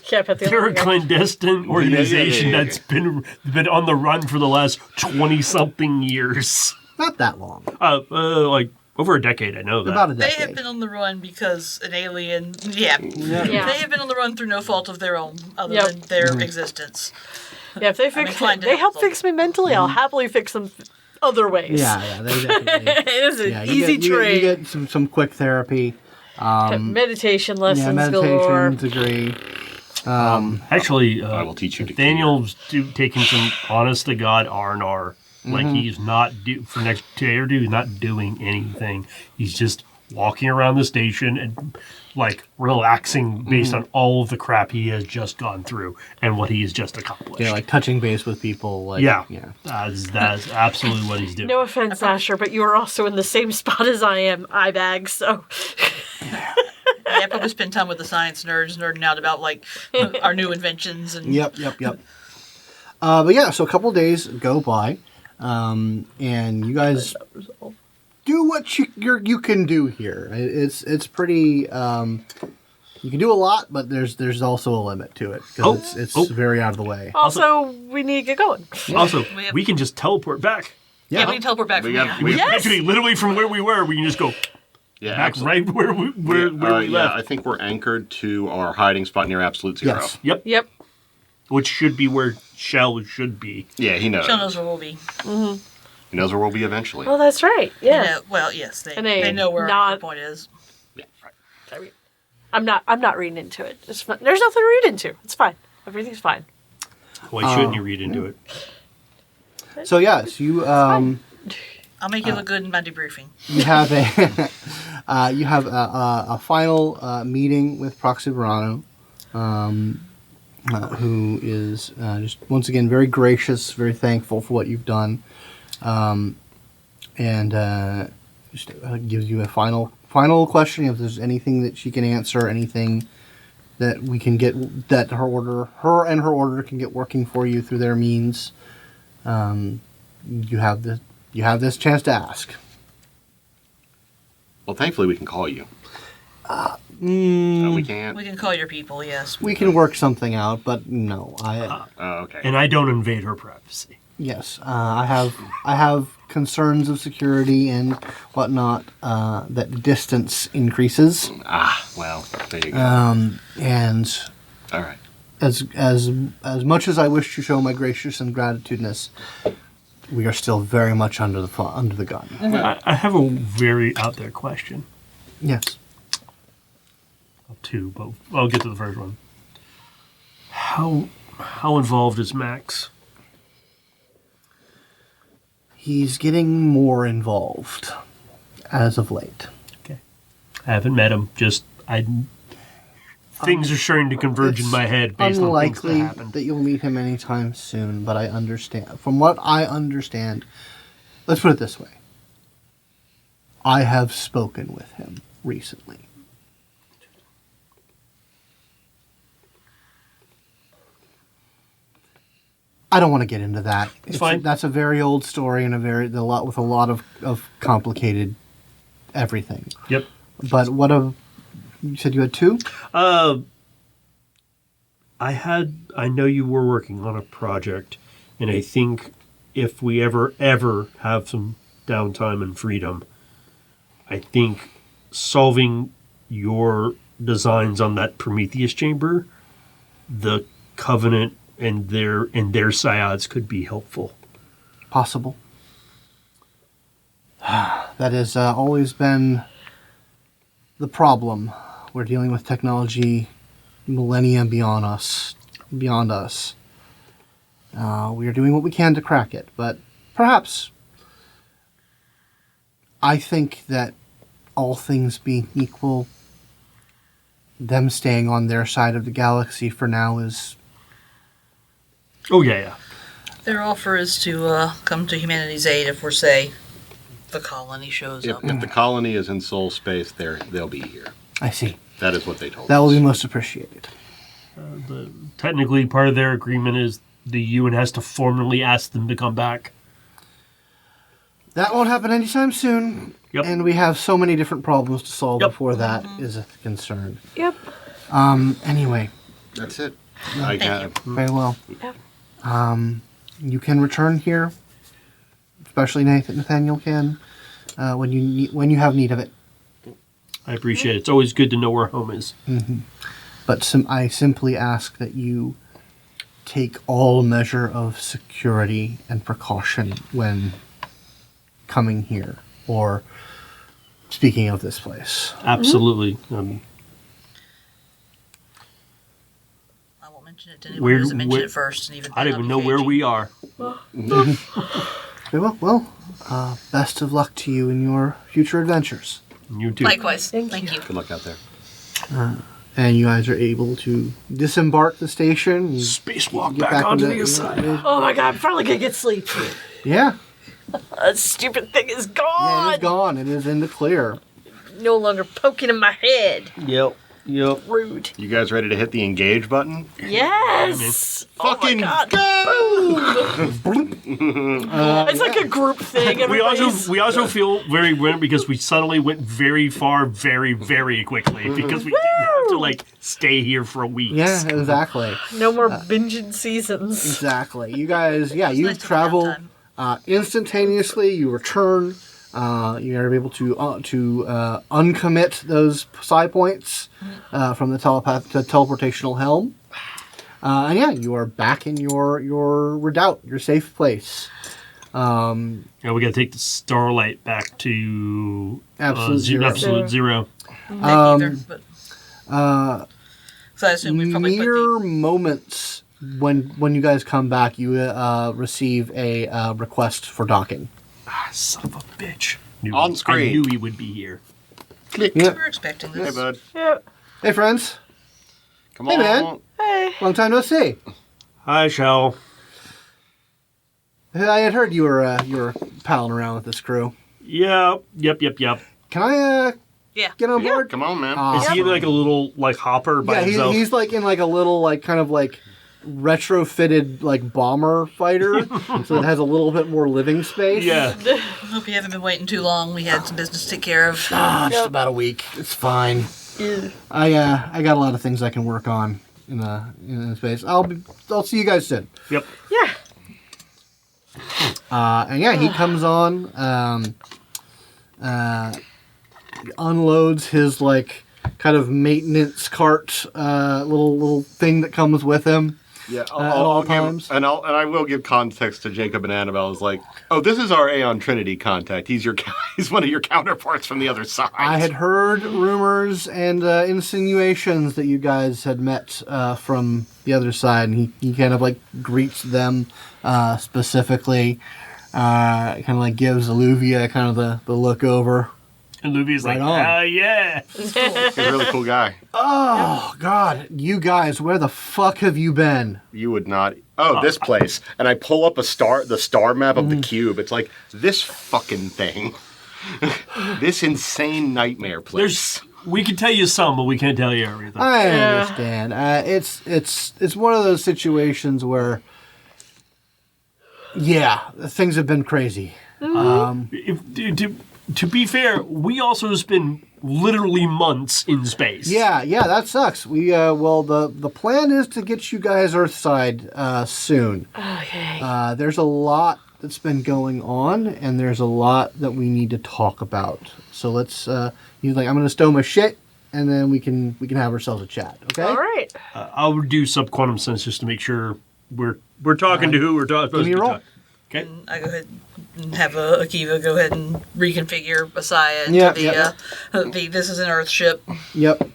Can't put the They're a other guy- clandestine organization yeah. that's been on the run for the last 20-something years. not that long. Like over a decade, I know that. About a They have decade. been on the run because an alien. Yeah. Yeah. They have been on the run through no fault of their own, other Yep. than their existence. Yeah, if they fix inclined to they help help them. fix me mentally, I'll happily fix them other ways. Yeah, they definitely. It is an Yeah, easy you trade. get some quick therapy. Meditation lessons Yeah, galore. meditation degree. Actually, I will teach you to Nathaniel's taking some honest to God R&R. Like he's not for next day or two. He's not doing anything. He's just walking around the station and like relaxing based on all of the crap he has just gone through and what he has just accomplished. Yeah, like touching base with people. Like, yeah, yeah. that's absolutely what he's doing. No offense, Asher, but you are also in the same spot as I am, eyebag, so Yeah, I probably spend time with the science nerds, nerding out about like our new inventions and Yep. But yeah, so a couple days go by, and you guys do what you can do here. It's pretty. You can do a lot, but there's also a limit to it because it's very out of the way. also we need to get going. Also, We have- we can just teleport back. yeah, we can teleport back We from got- here. we- Yes! Actually, literally from where we were, we can just go Yeah, back absolutely. right where we Yeah, left. I think we're anchored to our hiding spot near absolute zero. Yes. Yep. Which should be where Shell should be. Yeah, he knows. Show knows where we'll be. He knows where we'll be eventually. Well, that's right. You Yeah. know, well, yes, And they know where not- our point is. Yeah, right. I mean, I'm not reading into it. It's fine. There's nothing to read into. It's fine. Everything's fine. Why shouldn't you read into it? So yes, you I'll make you look good in my debriefing. you have You have a final meeting with Proxy Verano, who is just once again very gracious, very thankful for what you've done, and just gives you a final question if there's anything that she can answer, anything that we can get that her and her order can get working for you through their means. You have this chance to ask. Well, thankfully we can call you. We can't. We can call your people, yes. We can work something out, but no, Oh, okay. And I don't invade her privacy. yes, I have concerns of security and whatnot. That distance increases, Well, there you go. and All right. as much as I wish to show my gracious and gratitudeness, we are still very much under the gun. I have a very out there question. Yes. Two, but I'll get to the first one. How involved is Max? He's getting more involved as of late. Okay, I haven't met him. Just things are starting to converge in my head based on things that Unlikely happened. that you'll meet him anytime soon, but I understand. From what I understand, let's put it this way. I have spoken with him recently. I don't want to get into that. It's fine. That's a very old story and with a lot of complicated everything. Yep. But you said you had two? I know you were working on a project, and I think if we ever have some downtime and freedom, I think solving your designs on that Prometheus chamber, the Covenant and their Psiads could be helpful. Possible. That has always been the problem. We're dealing with technology millennia beyond us. We are doing what we can to crack it, but perhaps I think that all things being equal, them staying on their side of the galaxy for now is... Oh, yeah. Their offer is to come to humanity's aid if we're, say, the colony shows up. If the colony is in soul space, they'll be here. I see. That is what they told That will us. be most appreciated. Technically, part of their agreement is the UN has to formally ask them to come back. That won't happen anytime soon. Yep. And we have so many different problems to solve Yep. before that is a concern. Yep. Anyway, That's it. I got very well. Yep. You can return here, especially Nathaniel can, when you have need of it. I appreciate it. It's always good to know where home is. But I simply ask that you take all measure of security and precaution when coming here or speaking of this place. Absolutely. I won't mention it to anyone who doesn't mention where- it first. And even I don't then even I'll know be where cagey. we are. Very well. Best of luck to you in your future adventures. You too. Likewise. Thank Thank you. you. good luck out there. And you guys are able to disembark the station. And Spacewalk get back onto into- the other side. Oh my god, I'm finally gonna get sleep. Yeah. That stupid thing is Yeah, gone. it is gone. It is in the clear. No longer poking in my head. Yep. Rude. You guys ready to hit the engage button? Yes. Fucking oh my god. Boom. It's like a group thing. We Everybody's- also feel very weird because we suddenly went very far, very, very quickly because we didn't have to stay here for a week. Yeah, exactly. no more binging seasons. Exactly. You guys, you nice to have travel time. instantaneously. You return. You are able to uncommit those psi points from the teleportational helm. And yeah, you are back in your redoubt, your safe place. Yeah, we got to take the Starlight back to Absolute zero. Absolute zero. Not either, but. So I assume we probably put Mere the. moments when you guys come back, you receive a request for docking. Ah, son of a bitch. On screen. I knew he would be here. Click. Yep. We were expecting Hey, this. bud. Yep. Hey, friends. Come Hey, on. man. Hey. Long time no see. Hi, Shell. I had heard you were palling around with this crew. Yeah. Yep. Can I Yeah. get on board? Come on, man. Is he in like a little like hopper by Yeah, himself? he's like in like a little like kind of like retrofitted like bomber fighter, so it has a little bit more living space. Yeah. Hope you haven't been waiting too long. We had some business to take care of. Just about a week. It's fine. I got a lot of things I can work on in the space. I'll see you guys soon. Yep. Yeah. And yeah, he comes on, unloads his like kind of maintenance cart, little thing that comes with him. Yeah, at all times. I will give context to Jacob and Annabelle. Is like, oh, this is our Aeon Trinity contact. He's one of your counterparts from the other side. I had heard rumors and insinuations that you guys had met from the other side, and he kind of like greets them specifically, kind of like gives Alluvia kind of the look over. And Luby's Right like, on. yeah. He's a really cool guy. Oh God, you guys, where the fuck have you been? You would not. Oh, this place. And I pull up the star map of the cube. It's like this fucking thing. This insane nightmare place. We can tell you some, but we can't tell you everything. I Yeah. understand. It's one of those situations where, yeah, things have been crazy. To be fair, we also spend literally months in space. Yeah, that sucks. We the plan is to get you guys Earthside soon. Okay. There's a lot that's been going on, and there's a lot that we need to talk about. So let's. He's like, I'm gonna stow my shit, and then we can have ourselves a chat. Okay. All right. I'll do subquantum sense just to make sure we're talking to who we're supposed give me to a be roll. talking. Okay. I go ahead and have Akiva go ahead and reconfigure ASIYAH into Yeah, this is an Earth ship. Yep.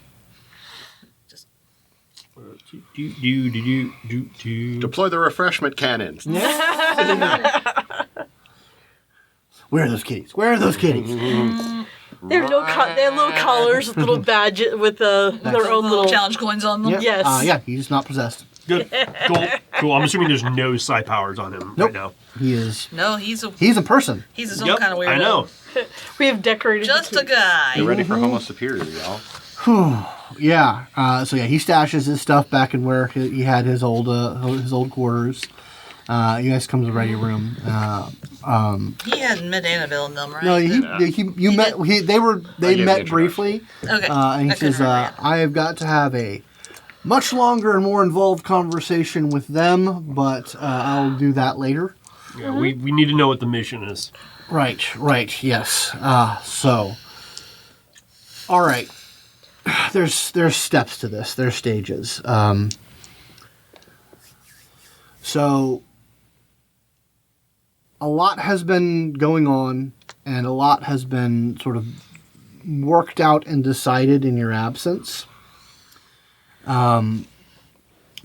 Deploy the refreshment cannons. Where are those kitties? Where are those kitties? They have they have little collars with little badges with their own Little little. challenge coins on them. Yep. Yes. Yeah, he's not possessed. Good. Cool. I'm assuming there's no psi powers on him Nope. right now. He is. No, he's a person. he's his own Yep, kind of weirdo. I know. We have decorated. Just the a guy. Get ready for Homo Superior, y'all. Yeah. So yeah, he stashes his stuff back in where he had his old quarters. You guys come to the ready room. He hadn't met Annabelle in them, right? No, He met. They gave the met introduction. briefly. Okay. And he I couldn't says, remember, yeah. "I have got to have a much longer and more involved conversation with them, but I'll do that later." Yeah, we need to know what the mission is. Right. Yes. So, all right. There's steps to this. There's stages. So, a lot has been going on, and a lot has been sort of worked out and decided in your absence. There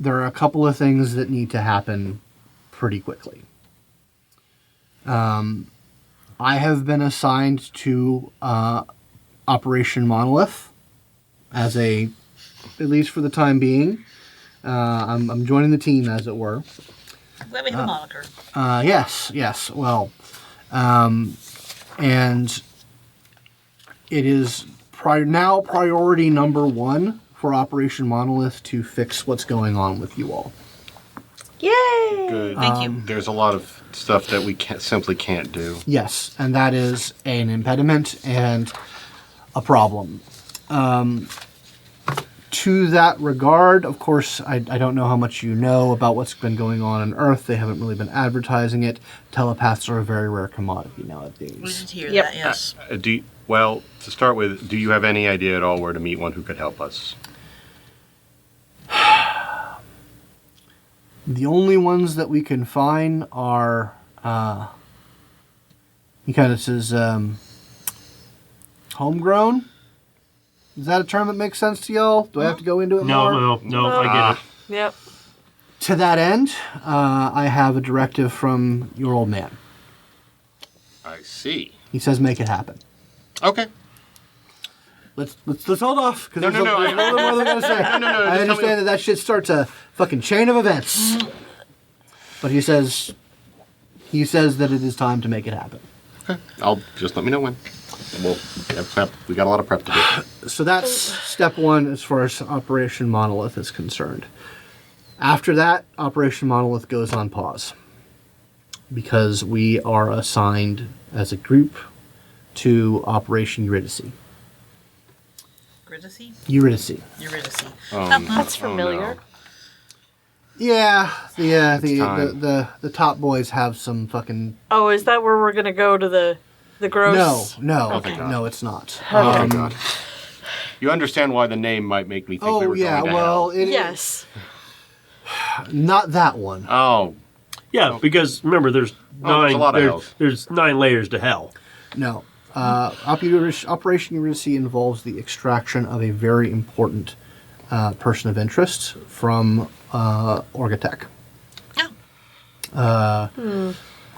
are a couple of things that need to happen pretty quickly. I have been assigned to Operation Monolith as at least for the time being. I'm joining the team, as it were. Glad we have a moniker. Yes. Well, and it is now priority number one for Operation Monolith to fix what's going on with you all. Yay! Good. Thank you. There's a lot of stuff that we simply can't do. Yes, and that is an impediment and a problem. To that regard, of course, I don't know how much you know about what's been going on Earth. They haven't really been advertising it. Telepaths are a very rare commodity We nowadays. did hear Yep. that, yes. Well, to start with, do you have any idea at all where to meet one who could help us? The only ones that we can find are, he kind of says, homegrown? Is that a term that makes sense to y'all? Do I have to go into it more? No, I get it. Yep. To that end, I have a directive from your old man. I see. He says make it happen. Okay. let's hold off because No, there's no, a little more I'm gonna say. No, I just tell me- understand that shit starts a fucking chain of events. But he says that it is time to make it happen. I'll just let me know when. We got a lot of prep to do. So that's step one as far as Operation Monolith is concerned. After that, Operation Monolith goes on pause because we are assigned as a group to Operation Eurydice. Eurydice? Eurydice. That's familiar. no. Yeah, time. the top boys have some fucking. Oh, is that where we're gonna go to the gross? No, thank God. no, it's not. Oh, God. You understand why the name might make me think we Oh were yeah, going to well, hell. it is Yes. not that one. Oh, Yeah, because remember, there's there's a lot of hells. there's 9 layers to hell. No. Operation Eurydice involves the extraction of a very important person of interest from Orgatech.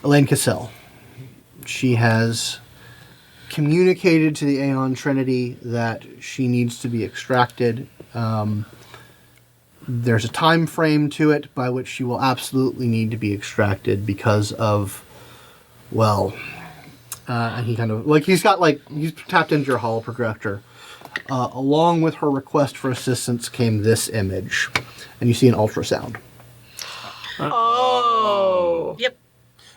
Elaine Cassell. She has communicated to the Aeon Trinity that she needs to be extracted. There's a time frame to it by which she will absolutely need to be extracted because of, well, and he kind of, he's tapped into your holo projector. Along with her request for assistance came this image, and you see an ultrasound. Oh. Yep.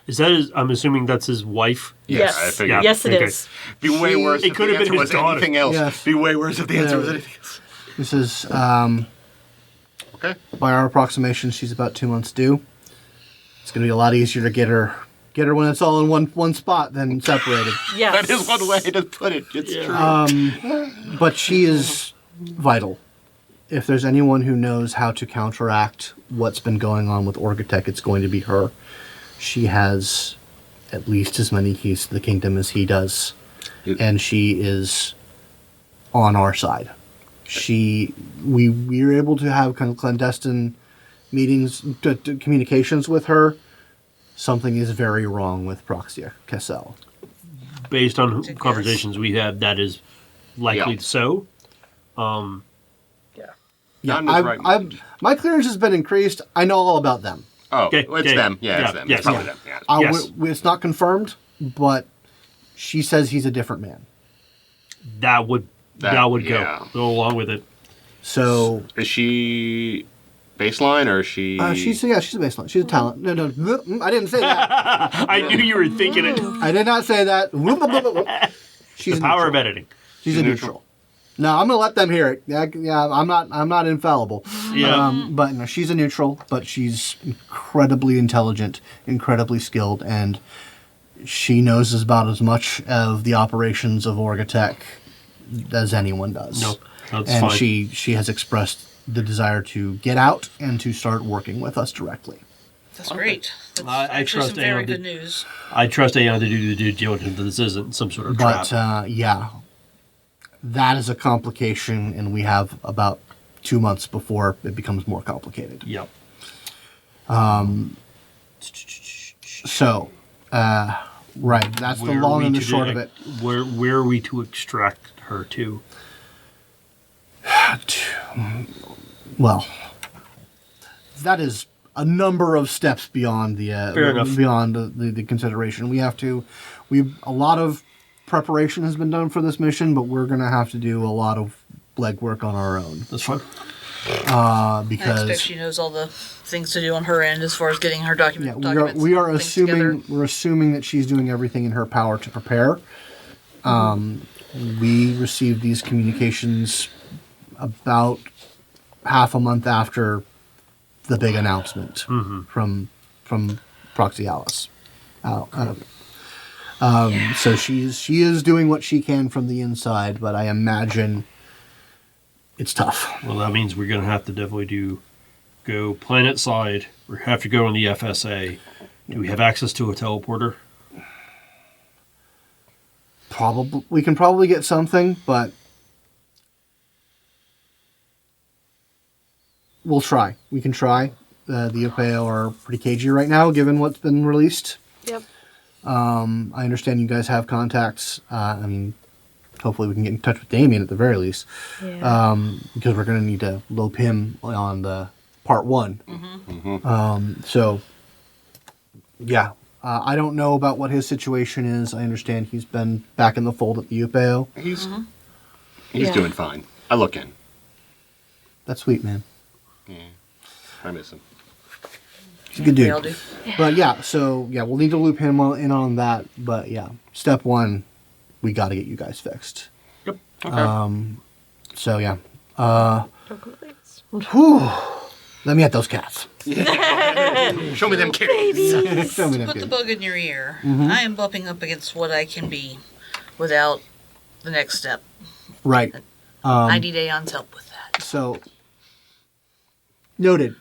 Is that his, I'm assuming that's his wife? Yes. I figured. Yes, it Okay. is. Be way worse. It if could the have been answer his was daughter. anything else. Yes. Be way worse if the answer was anything else. This is, Okay. by our approximation, she's about 2 months due. It's going to be a lot easier to get her when it's all in one spot than separated. Yes. That is one way to put it. It's true. But she is vital. If there's anyone who knows how to counteract what's been going on with Orgatech, it's going to be her. She has at least as many keys to the kingdom as he does. And she is on our side. We were able to have kind of clandestine meetings, communications with her. Something is very wrong with Proxia Cassell. Based on Good conversations we had, that is likely Yeah. so. Yeah, Don is right. my clearance has been increased. I know all about them. Oh, Okay, it's okay. them. Yeah, Yeah, it's them. yes, It's probably yeah. them. Yeah. Yes. It's not confirmed, but she says he's a different man. That would yeah. go along with it. So Is she baseline or is she? she's a baseline. She's a talent. No, I didn't say that. I knew you were thinking it. I did not say that. She's The a power neutral. of editing. She's a neutral. No, I'm gonna let them hear it. Yeah, I'm not infallible. Yeah. But no, she's a neutral. But she's incredibly intelligent, incredibly skilled, and she knows about as much of the operations of Orgatech as anyone does. No, that's and fine. she has expressed the desire to get out and to start working with us directly. That's great. That's I actually trust some very Aeon good to- news. I trust Aeon to do the due diligence that this isn't some sort of trap. But yeah, that is a complication, and we have about 2 months before it becomes more complicated. Yep. So, right, that's the Where are long we and the to short do- of it. Where are we to extract her to? Well, that is a number of steps beyond the Fair enough. beyond the consideration. A lot of preparation has been done for this mission, but we're going to have to do a lot of legwork on our own That's fine. I expect because she knows all the things to do on her end as far as getting her yeah, documents. we are things together. assuming that she's doing everything in her power to prepare. We received these communications about half a month after the big announcement from Proxialis. So she is doing what she can from the inside, but I imagine it's tough. Well, that means we're going to have to definitely go planet side. We have to go on the FSA. Do we have access to a teleporter? Probably we can probably get something, but we'll try. We can try. The UPAO are pretty cagey right now, given what's been released. Yep. I understand you guys have contacts. hopefully we can get in touch with Damien at the very least, Yeah. because we're going to need to lope him on the part 1. So, yeah. I don't know about what his situation is. I understand he's been back in the fold at the UPAO. He's Yeah. doing fine. I look in. That's sweet, man. I miss him. He's a good We all dude. do. But yeah, so yeah, we'll need to loop him in on that. But yeah, step 1, we got to get you guys fixed. Yep. Okay. So yeah, No complaints. whew, let me at those cats. Show me them kitties. Show me them Put the kids. bug in your ear. I am bumping up against what I can be without the next step. Right. I need Aeon's help with that. So noted.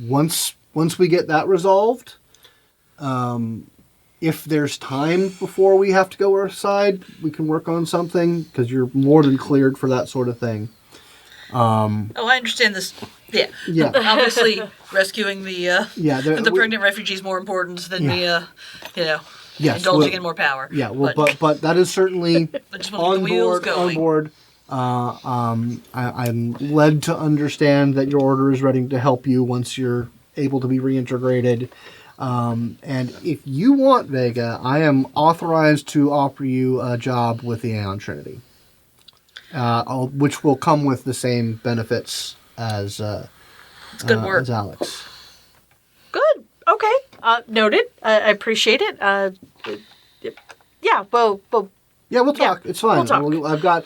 Once we get that resolved, if there's time before we have to go aside, we can work on something because you're more than cleared for that sort of thing. Oh, I understand this. Yeah. Yeah. Obviously, rescuing the Yeah. pregnant refugee is more important than me, Yes, indulging well- in more power. Yeah, well, but that is certainly I just want to get the wheels on going. board. I'm led to understand that your order is ready to help you once you're able to be reintegrated. And if you want, Vega, I am authorized to offer you a job with the Aeon Trinity, which will come with the same benefits as It's good work. as Alex. Good. Okay. Noted. I appreciate it. Yeah. Well. Yeah, we'll talk. It's fine. we'll talk.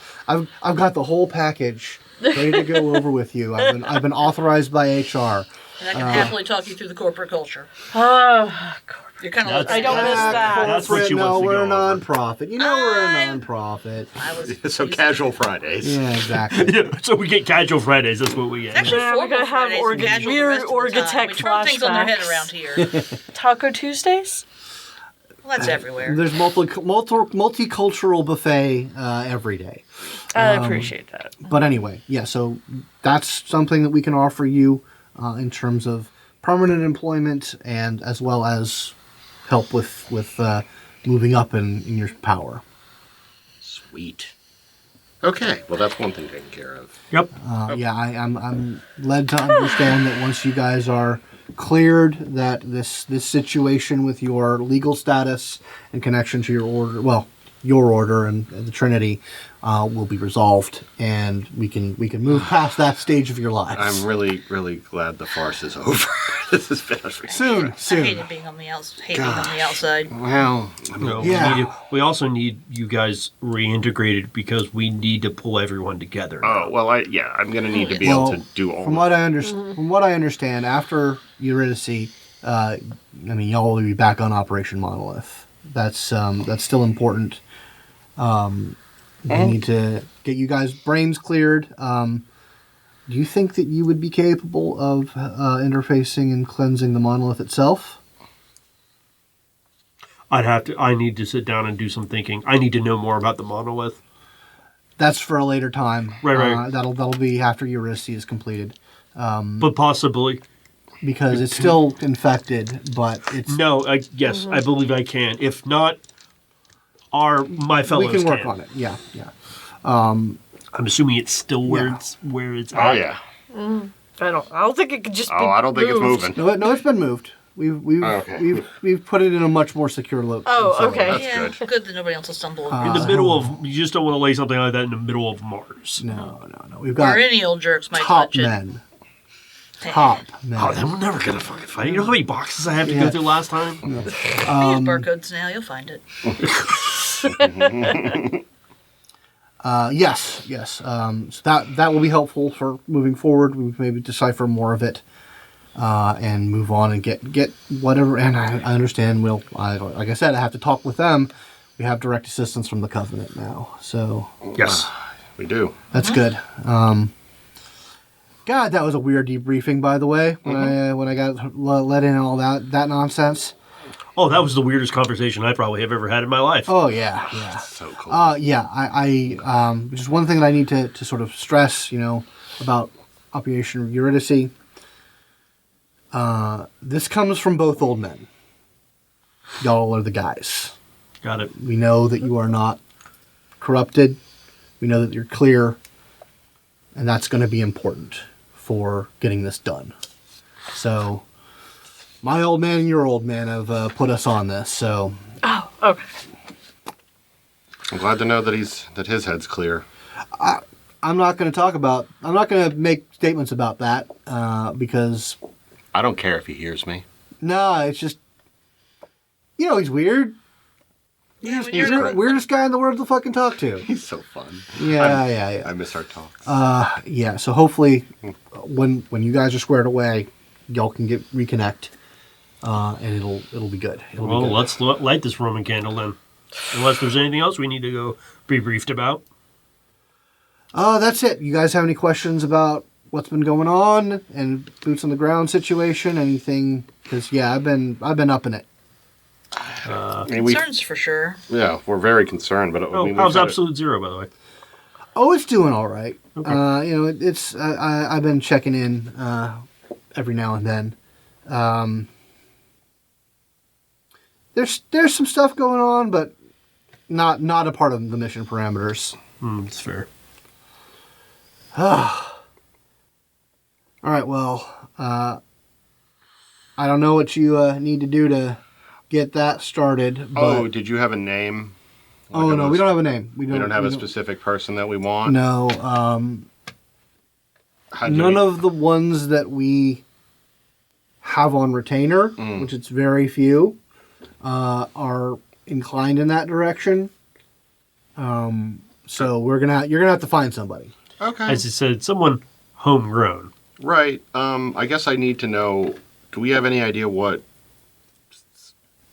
I've got the whole package ready to go over with you. I've been authorized by HR. And I can happily talk you through the corporate culture. You're kind of. That's- I don't miss that. That's what she No, wants to we're a go over. non-profit. You know we're a non-profit. I was So casual Fridays. Yeah, exactly. Yeah, so we get casual Fridays. That's what we get. Actually, Yeah, we're formal gonna have Fridays and casual the weird rest of the time. Orgatech We turn things on their head flashbacks. around here. Taco Tuesdays. Well, that's everywhere. There's multicultural buffet every day. I appreciate that. But anyway, yeah. So that's something that we can offer you in terms of permanent employment and as well as help with moving up in your power. Sweet. Okay, well that's one thing taken care of. Yep. Yeah, I'm led to understand that once you guys are cleared, that this situation with your legal status and connection to your order and the Trinity will be resolved, and we can move past that stage of your lives. I'm really, really glad the farce is over. This has been a soon. I hated being on the outside. Well, No, Yeah. we also need you guys reintegrated because we need to pull everyone together. oh well, I'm gonna need to be able to do all. From what I understand, after Eurydice, y'all will be back on Operation Monolith. That's still important. We need to get you guys' brains cleared. Do you think that you would be capable of interfacing and cleansing the monolith itself? I need to sit down and do some thinking. I need to know more about the monolith. That's for a later time. Right. That'll be after Eurydice is completed, But possibly. because it's still infected, but it's No, yes, I believe I can. If not, my fellows we can work on it. Yeah. I'm assuming it's still where Yeah. it's Oh at. yeah. I don't think it could just. Oh, be I don't think it's moved. moving. No, it's been moved. Okay. We've put it in a much more secure location. Oh, okay. That's Yeah, good. good that nobody else will stumble In over. the middle of, you just don't want to lay something like that in the middle of Mars. No. We've got Or any old jerks might top touch it. men. Top men. Oh, then we're never gonna fucking fight. You know how many boxes I have to Yeah. go through last time? Use barcodes now, you'll find it. Yes. So that will be helpful for moving forward. We maybe decipher more of it and move on and get whatever. And I understand. Like I said, I have to talk with them. We have direct assistance from the Covenant now, so Yes. We do. that's good. God, that was a weird debriefing, by the way. When I got let in all that nonsense. Oh, that was the weirdest conversation I probably have ever had in my life. Oh yeah. So cool. Yeah, I just one thing that I need to sort of stress, about Operation Eurydice. This comes from both old men. Y'all are the guys. Got it. We know that you are not corrupted. We know that you're clear, and that's going to be important for getting this done. So, my old man and your old man have put us on this. So, Oh, okay. I'm glad to know that his head's clear. I'm not going to make statements about that because I don't care if he hears me. no, it's just he's weird. Yeah, when He's you're the weirdest guy in the world to fucking talk to. He's so fun. Yeah. I miss our talks. Yeah, so hopefully when you guys are squared away, y'all can reconnect, and it'll be good. It'll Well, be good. let's light this Roman candle then. Unless there's anything else we need to go be briefed about. That's it. You guys have any questions about what's been going on and boots on the ground situation? Anything? Because I've been up in it. I mean, concerns for sure. we're very concerned, but Oh, how's Absolute Zero, by the way? Oh, it's doing all right. Okay. It's I've been checking in every now and then. There's some stuff going on, but not a part of the mission parameters. That's fair. All right. Well, I don't know what you need to do to get that started. But, did you have a name? no, we don't have a name. We don't have a specific person that we want? No. None of the ones that we have on retainer, which it's very few, are inclined in that direction. So you're gonna have to find somebody. Okay. As you said, someone homegrown. Right. I guess I need to know, do we have any idea what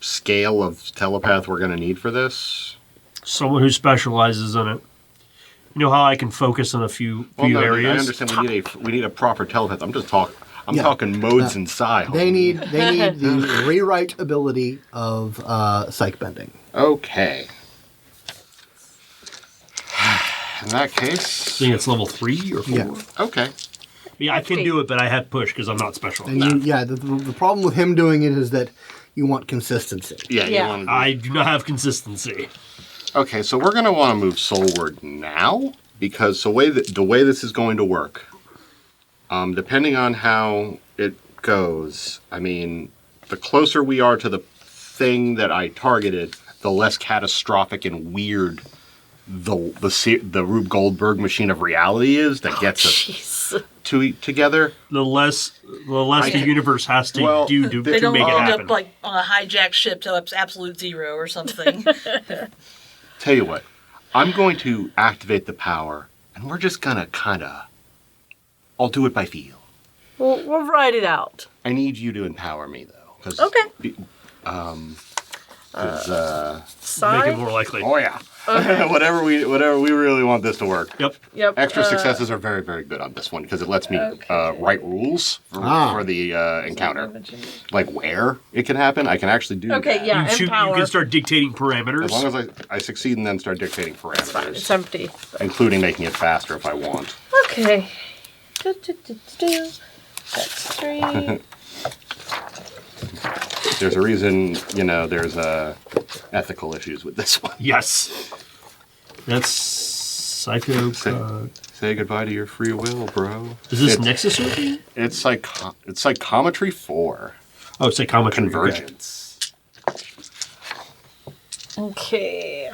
scale of telepath we're going to need for this? Someone who specializes in it. You know how I can focus on a few areas? I understand we need a proper telepath. I'm talking modes and styles. They need the rewrite ability of psych bending. Okay. In that case, I think it's level 3 or 4. Yeah. okay. Yeah, I can do it, but I have push because I'm not special. And the problem with him doing it is that you want consistency. Yeah. Yeah. You want to I do not have consistency. Okay, so we're going to want to move soulward now because the way this is going to work, depending on how it goes, I mean, the closer we are to the thing that I targeted, the less catastrophic and weird the Rube Goldberg machine of reality is that gets us together. The less the universe has to do to They don't make it end happen. up like on a hijacked ship to Absolute Zero or something. Tell you what, I'm going to activate the power, and we're just gonna I'll do it by feel. We'll write it out. I need you to empower me though, Okay. Make it more likely. Oh yeah. whatever we really want this to work. Yep. Extra successes are very, very good on this one because it lets me write rules for the encounter. Like where it can happen, I can actually do Okay, that. yeah, You empower. can start dictating parameters. As long as I succeed and then start dictating parameters. It's empty. Including making it faster if I want. Okay. That's 3. There's a reason, there's ethical issues with this one. Yes. That's psycho. Say goodbye to your free will, bro. Is this Nexus working? It's psychometry 4. Oh, psychometry. Convergence. Okay.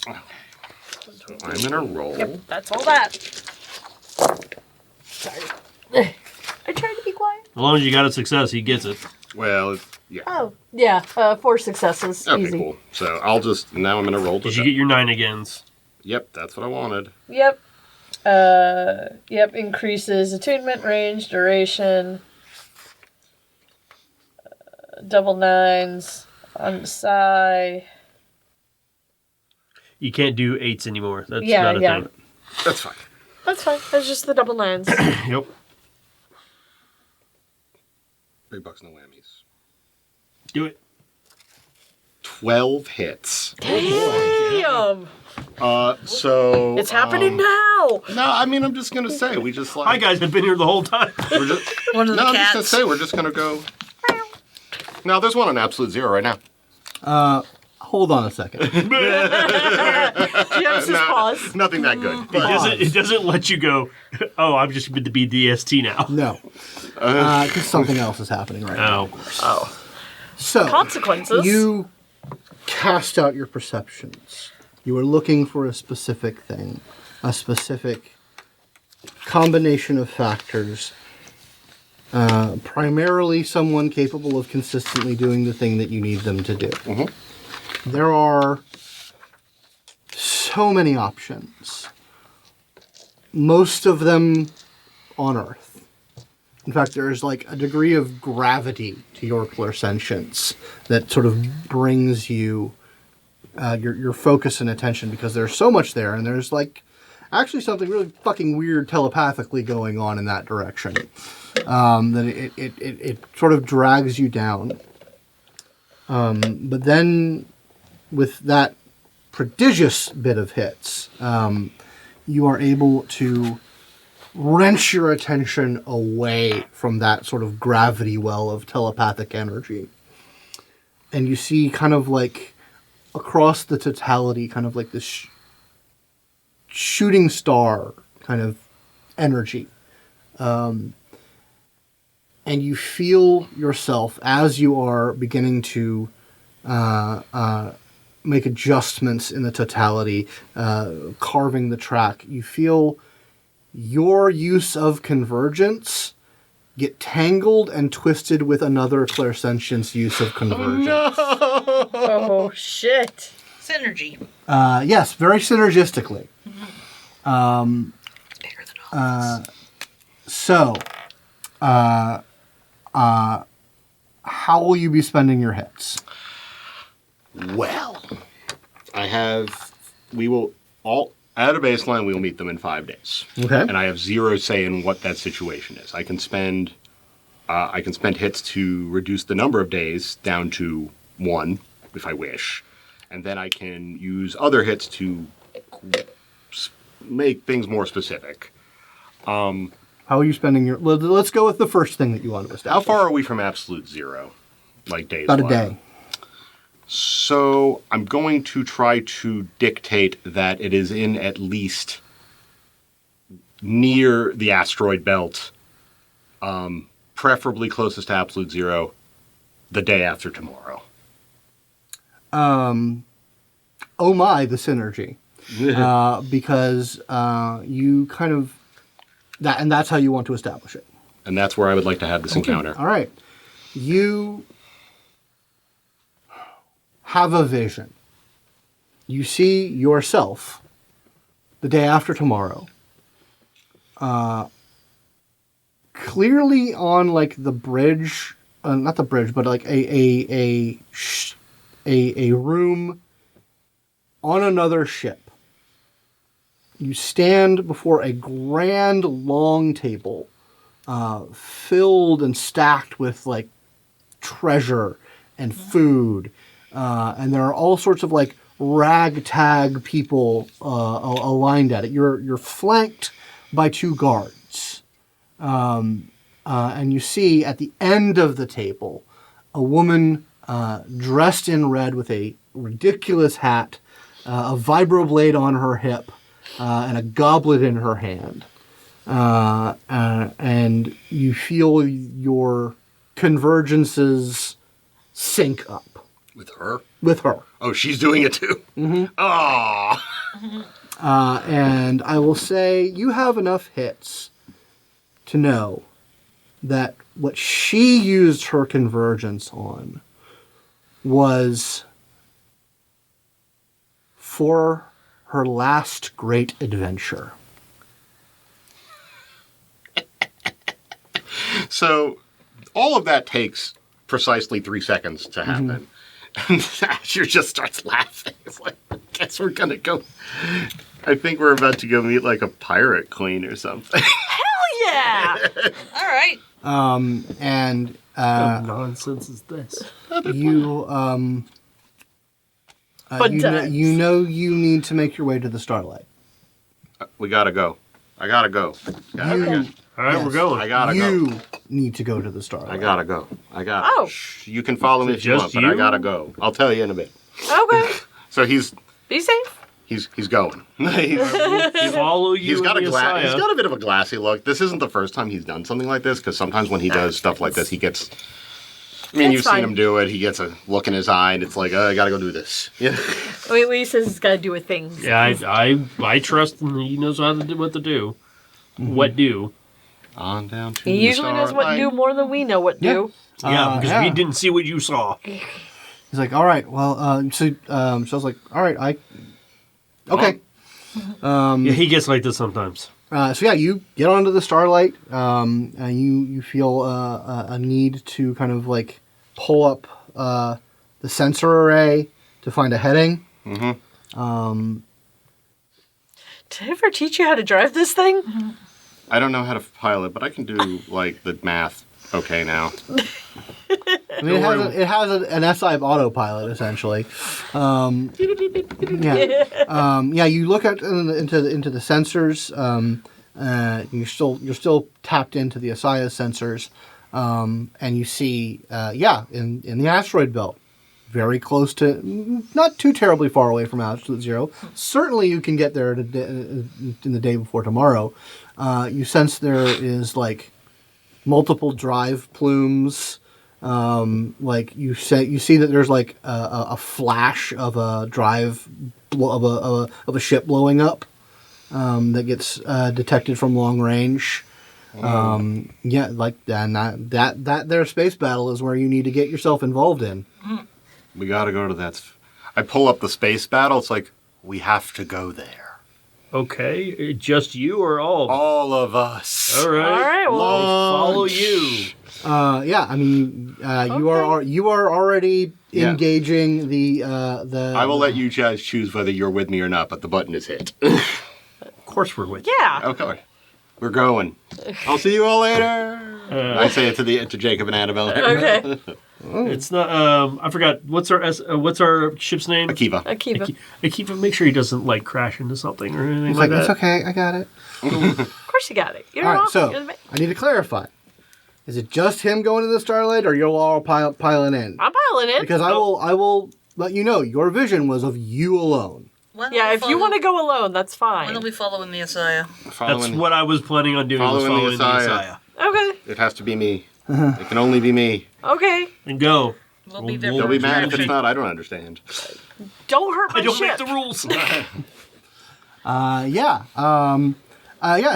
I'm in a roll. Yep, that's all that. Sorry. I tried to be quiet. As long as you got a success, he gets it. Well, yeah. Oh, yeah. 4 successes. Okay, Easy. cool. So now I'm in a roll. Did you get your 9 agains? Yep, that's what I wanted. Yep. Increases attunement range, duration. Double 9s on psi. You can't do 8s anymore. That's Yeah, not a yeah. thing. That's fine. That's fine. That's just the double 9s. Yep. Big bucks, no whammies. Do it. 12 hits. Damn! So It's happening now! No, I mean I'm just gonna say we just Hi guys, have been here the whole time. We're just, One of the I'm just cats. gonna say we're just gonna go. Now there's one on absolute 0 right now. hold on a second. GM's just pause. Nothing that good. It doesn't let you go, oh, I'm just going to be DST now. No. Because something else is happening right now. Oh. So, Consequences. you cast out your perceptions. You are looking for a specific thing, a specific combination of factors. Primarily someone capable of consistently doing the thing that you need them to do. There are so many options. Most of them on Earth. In fact, there is like a degree of gravity to your clairsentience that sort of brings you your focus and attention because there's so much there, and there's like actually something really fucking weird telepathically going on in that direction. That it sort of drags you down. But then with that prodigious bit of hits, you are able to wrench your attention away from that sort of gravity well of telepathic energy. And you see kind of like across the totality, kind of like this shooting star kind of energy. And you feel yourself as you are beginning to make adjustments in the totality, carving the track. You feel your use of convergence get tangled and twisted with another clairsentient's use of convergence. Oh, shit. Synergy. Yes, very synergistically. It's bigger than all this. So, how will you be spending your hits? Well, we will all, at a baseline, we will meet them in 5 days. Okay. And I have zero say in what that situation is. I can spend hits to reduce the number of days down to 1, if I wish. And then I can use other hits to make things more specific. How are you spending your... Let's go with the first thing that you want to establish. How far are we from absolute zero? Like days? About a day. So I'm going to try to dictate that it is in at least near the asteroid belt, preferably closest to absolute zero, the day after tomorrow. Oh my, the synergy. Because you kind of... and that's how you want to establish it. And that's where I would like to have this encounter. All right. You have a vision. You see yourself the day after tomorrow, clearly on like the bridge, not the bridge, but like a room on another ship. You stand before a grand long table, filled and stacked with like treasure and food, and there are all sorts of like ragtag people aligned at it. You're flanked by 2 guards, and you see at the end of the table a woman dressed in red with a ridiculous hat, a vibroblade on her hip, and a goblet in her hand. And you feel your convergences sync up. With her? With her. Oh, she's doing it too? Mm-hmm. Oh. And I will say you have enough hits to know that what she used her convergence on was for her last great adventure. So all of that takes precisely 3 seconds to happen. And Asher just starts laughing. It's like, I guess we're going to go. I think we're about to go meet like a pirate queen or something. Hell yeah! All right. And What nonsense is this? you you know you need to make your way to the Starlight. We gotta go. I gotta go. You, All right, Yes. we're going. I gotta go. you need to go to the Starlight. I gotta go. I gotta. Oh. Shh, you can follow me if you want, just but I you? gotta go. I'll tell you in a bit. Okay. So he's Be safe. going. he's Follow you. got and he's Asaya. got a bit of a glassy look. This isn't the first time he's done something like this, because sometimes when he does stuff like this, he gets. I mean, It's you've fine. seen him do it. He gets a look in his eye, and it's like, I gotta go do this. Yeah. Wait, he says he's got to do with things. Yeah, I trust him. He knows how to do what to do. What do? On down to He the usually knows what to do more than we know what to Yeah. do. Yeah, because we yeah. didn't see what you saw. He's like, all right, well, so I was like, all right, okay. Yeah, he gets like this sometimes. So yeah, you get onto the Starlight, and you feel a need to kind of like pull up the sensor array to find a heading. Mm-hmm. Did I ever teach you how to drive this thing? I don't know how to pilot, but I can do like the math. Okay, now. I mean, it has an SI autopilot essentially. Yeah, you look at into the sensors. You're still tapped into the ASIYAH sensors, and you see, in the asteroid belt, very close to, not too terribly far away from absolute zero. Certainly, you can get there in the day before tomorrow. You sense there is like multiple drive plumes. Like you see that there's like a flash of a drive of a ship blowing up that gets detected from long range. Yeah, like and that their space battle is where you need to get yourself involved in. We gotta go to that. I pull up the space battle. It's like, we have to go there. Okay, just you or all? All of us. All right. All right, well, I'll follow you. Yeah, I mean, you are already Yeah. engaging the. I will let you guys choose whether you're with me or not, but the button is hit. Of course we're with you. yeah. Okay. We're going. I'll see you all later. I say it to Jacob and Annabelle. Okay. It's not. I forgot. What's our ship's name? Akiva. Akiva. Akiva. Make sure he doesn't like crash into something or anything It's like like, that. it's okay, I got it. Of course you got it. You're All right, awesome. so You're the man. I need to clarify: is it just him going to the Starlight, or you'll all piling in? I'm piling in. Because I will let you know your vision was of you alone. Yeah, if you want to go alone, that's When fine. are we following the ASIYAH? That's what I was planning on doing. Was following following the the ASIYAH. ASIYAH. Okay. It has to be me. It can only be me. Okay. And go. We'll be there. We'll They'll for be mad if it's distraction. not. I don't understand. Don't hurt my I don't ship. make the rules.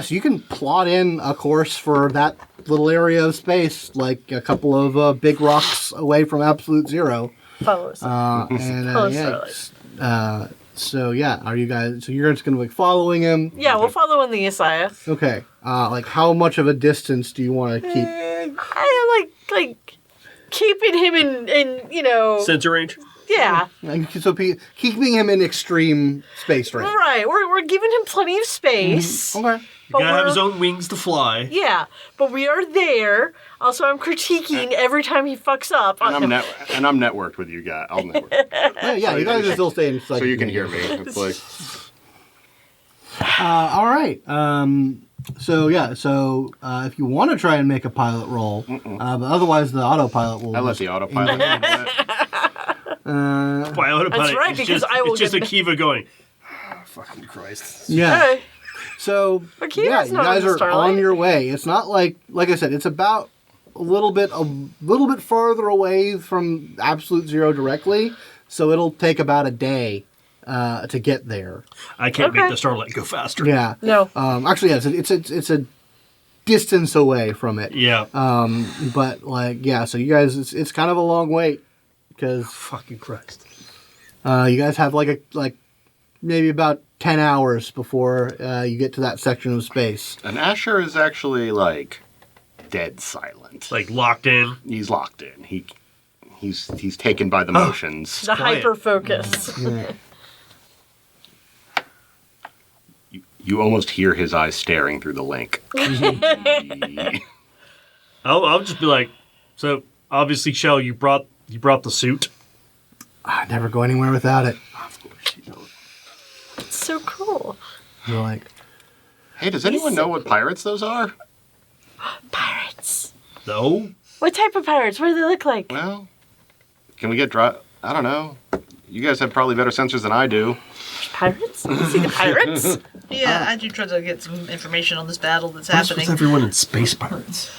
So you can plot in a course for that little area of space, like a couple of big rocks away from absolute zero. Follow us. And yeah, so yeah, are you guys? So you're just gonna be following him? Yeah, we'll follow in the ASIYAH. Okay. Like how much of a distance do you want to keep? I like keeping him in Sensor range. yeah. So keeping him in extreme space range. Right. We're giving him plenty of space. Okay. But Gotta have his we're- own wings to fly. Yeah, but we are there. Also, I'm critiquing every time he fucks up. And I'm networked with you guys. I'll network. Yeah, you guys are still staying. So you can hear me. It's like, All right. So if you want to try and make a pilot roll, but otherwise the autopilot will. I let the autopilot handle it. Pilot That's right, it's because just, I will It's just get- Akiva going. "Ah, fucking Christ. Yeah. Okay. So Akiva's yeah, you not guys on the are Starlight. on your way. It's not like I said. It's about a little bit farther away from absolute zero directly. So it'll take about a day to get there. I can't Okay. make the Starlight go faster. Yeah. No. Actually, yeah, it's a distance away from it. Yeah. But so you guys, it's kind of a long wait because fucking Christ. you guys have maybe about 10 hours before you get to that section of space. And Asher is actually like dead silent. Like locked in. He's locked in. He's taken by the motions. The quiet. hyper focus. You almost hear his eyes staring through the link. I'll just be like, so obviously, Shell, you brought the suit. I never go anywhere without it. Of course you don't. It's so cool. You're like, Hey, does anyone know what pirates those are? Pirates. No. What type of pirates? What do they look like? Well, can we get I don't know. You guys have probably better sensors than I do. Pirates? You see the pirates? Yeah, I do try to get some information on this battle that's What's happening. with everyone in Space Pirates?